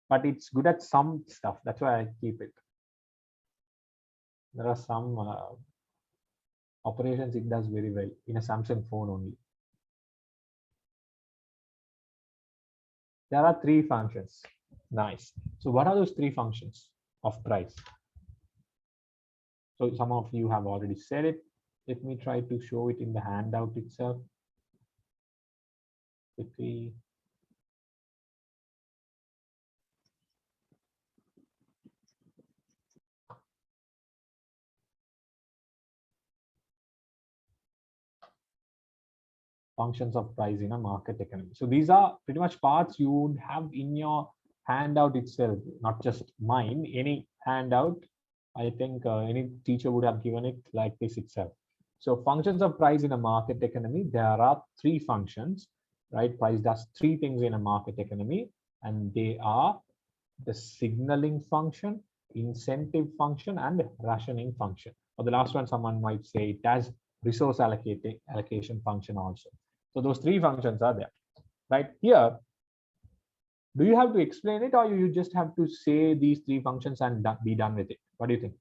But it's good at some stuff. That's why I keep it. There are some operations it does very well in a Samsung phone only. There are 3 functions. Nice. So what are those 3 functions of price? So some of you have already said it. Let me try to show it in the handout itself. Quickly. Functions of price in a market economy. So these are pretty much parts you would have in your handout itself, not just mine, any handout. I think any teacher would have given it like this itself. So functions of price in a market economy, there are 3 functions, right? Price does 3 things in a market economy, and they are the signaling function, incentive function, and rationing function. For the last one, someone might say it has resource allocation function also. So those 3 functions are there, right? Here, do you have to explain it, or you just have to say these 3 functions and be done with it? What do you think?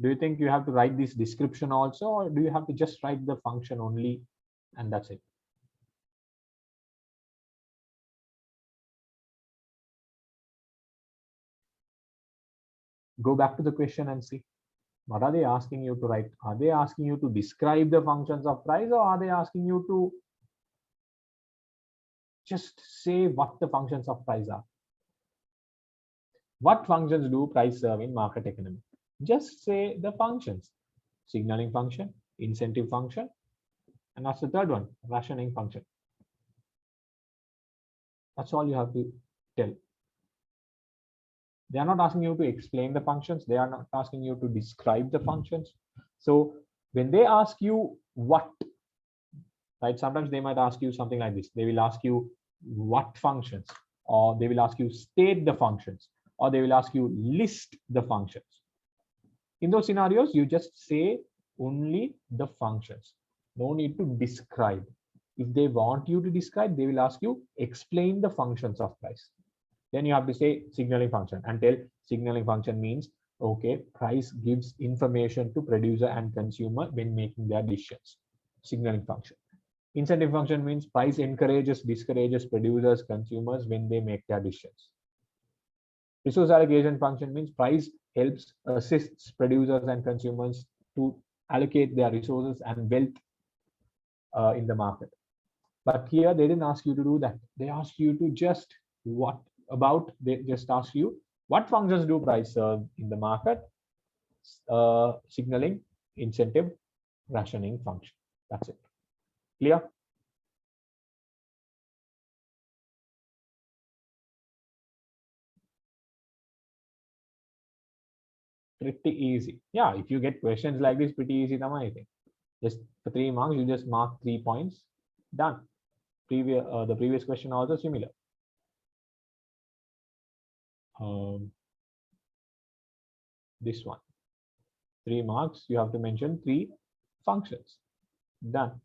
Do you think you have to write this description also, or do you have to just write the function only and that's it? Go back to the question and see. What are they asking you to write? Are they asking you to describe the functions of price, or are they asking you to just say what the functions of price are? What functions do price serve in market economy? Just say the functions. Signaling function, incentive function, and that's the third one, rationing function. That's all you have to tell. They are not asking you to explain the functions. They are not asking you to describe the functions. So when they ask you what, right, sometimes they might ask you something like this. They will ask you what functions, or they will ask you state the functions, or they will ask you list the functions. In those scenarios, you just say only the functions. No need to describe. If they want you to describe, they will ask you explain the functions of price. Then you have to say signaling function and tell signaling function means, okay, price gives information to producer and consumer when making their decisions. Signaling function. Incentive function means price encourages, discourages producers, consumers when they make their decisions. Resource allocation function means price helps, assists producers and consumers to allocate their resources and wealth in the market. But here they didn't ask you to do that. They asked you to just they just ask you what functions do price serve in the market? Signaling, incentive, rationing function. That's it. Clear? Pretty easy. Yeah, if you get questions like this, pretty easy, I think. Just for 3 marks, you just mark 3 points. Done. The previous question also similar. This one. 3 marks, you have to mention 3 functions. Done.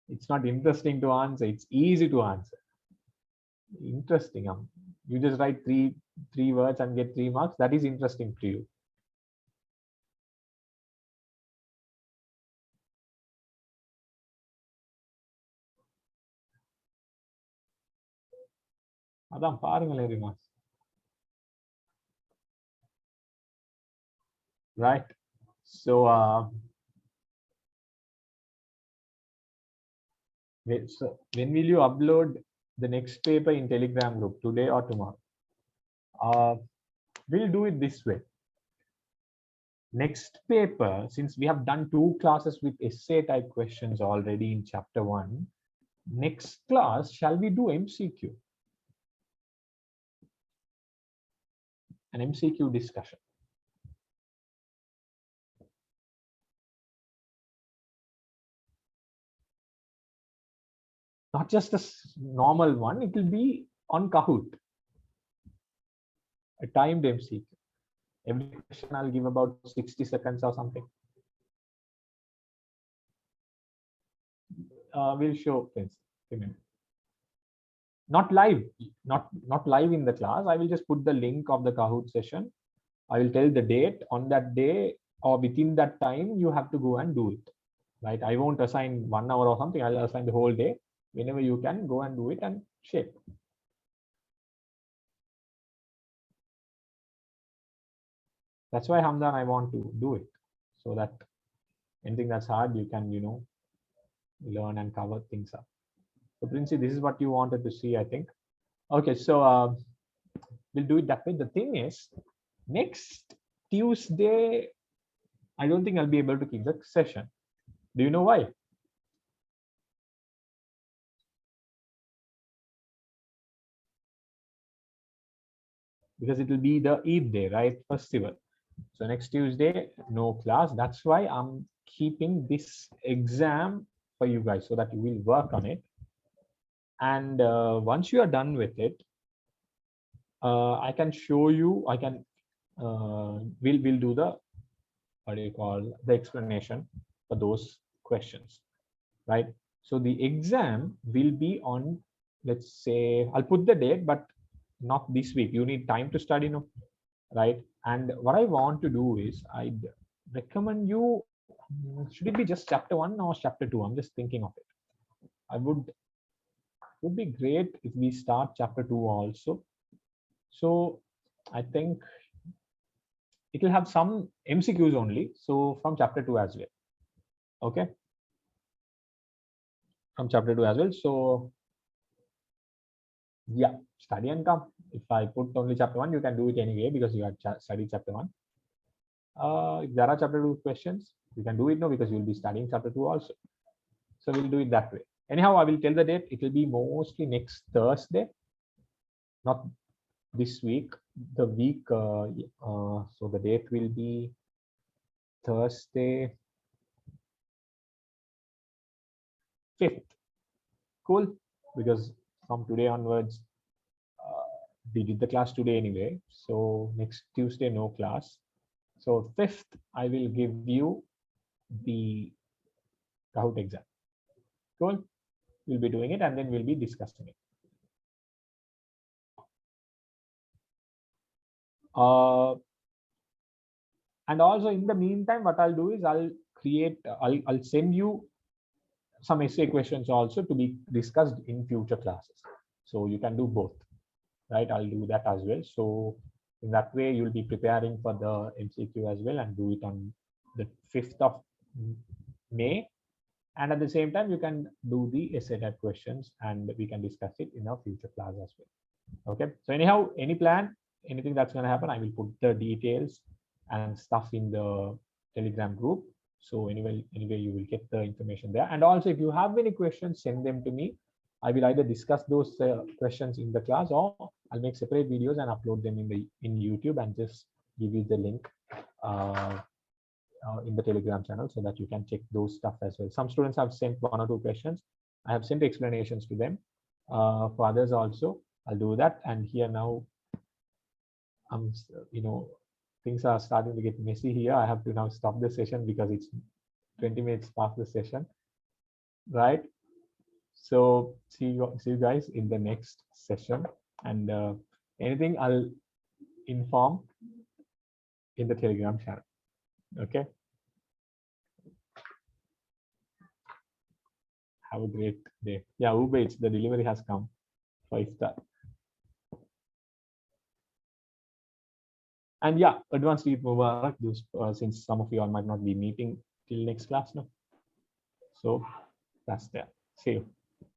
It's not interesting to answer, it's easy to answer. Interesting. You just write three words and get 3 marks. That is interesting to you. அதான் பாருங்களேன் ரிமாஸ். Right. So when will you upload the next paper in Telegram group, today or tomorrow? We'll do it this way. Next paper, since we have done 2 classes with essay type questions already in chapter 1, next class, shall we do MCQ? An MCQ discussion. Not just a normal one, it will be on Kahoot. A timed MCQ. Every question I'll give about 60 seconds or something. We'll show things. Not live, not live in the class. I will just put the link of the Kahoot session. I will tell the date. On that day or within that time, you have to go and do it. Right? I won't assign 1 hour or something. I'll assign the whole day. Whenever you can, go and do it and shape. That's why, Hamdan, I want to do it, so that anything that's hard, you can, learn and cover things up. So, Princey, this is what you wanted to see, I think. Okay, so we'll do it that way. The thing is, next Tuesday, I don't think I'll be able to keep the session. Do you know why? Because it will be the Eid day, right? Festival. So next Tuesday, no class. That's why I'm keeping this exam for you guys so that you will work on it. And once you are done with it, I can show you, we'll do the, what do you call, the explanation for those questions, right? So the exam will be on, let's say, I'll put the date, but not this week. You need time to study, no, right? And what I want to do is, I'd recommend you, should it be just chapter 1 or chapter 2? I'm just thinking of it. Would be great if we start chapter 2 also. So I think it will have some MCQs only. So from chapter 2 as well. Okay. From chapter 2 as well. So yeah, study and come. If I put only chapter 1, you can do it anyway because you have studied chapter 1. If there are chapter 2 questions, you can do it now because you'll be studying chapter 2 also. So we'll do it that way. Anyhow, I will tell the date. It will be mostly next Thursday, not this week. The week, so the date will be Thursday, 5th. Cool, because from today onwards, we did the class today anyway. So next Tuesday, no class. So 5th, I will give you the Kahoot exam. Cool. We'll be doing it and then we'll be discussing it. And also in the meantime, what I'll do is I'll send you some essay questions also to be discussed in future classes. So you can do both, right? I'll do that as well. So in that way, you'll be preparing for the MCQ as well and do it on the 5th of May. And at the same time, you can do the essay type questions and we can discuss it in our future class as well. Okay. So anyhow, any plan, anything that's going to happen, I will put the details and stuff in the Telegram group. So anyway, you will get the information there. And also, if you have any questions, send them to me. I will either discuss those questions in the class, or I'll make separate videos and upload them in YouTube and just give you the link in the Telegram channel so that you can check those stuff as well. Some students have sent 1 or 2 questions. I have sent explanations to them. For others also, I'll do that. And here now, things are starting to get messy here. I have to now stop the session because it's 20 minutes past the session, right? So see you guys in the next session, and anything I'll inform in the Telegram channel. Okay. Have a great day. Yeah, Ube, the delivery has come. 5-star. And yeah, advanced Eid Mubarak, since some of you all might not be meeting till next class now. So that's there. See you.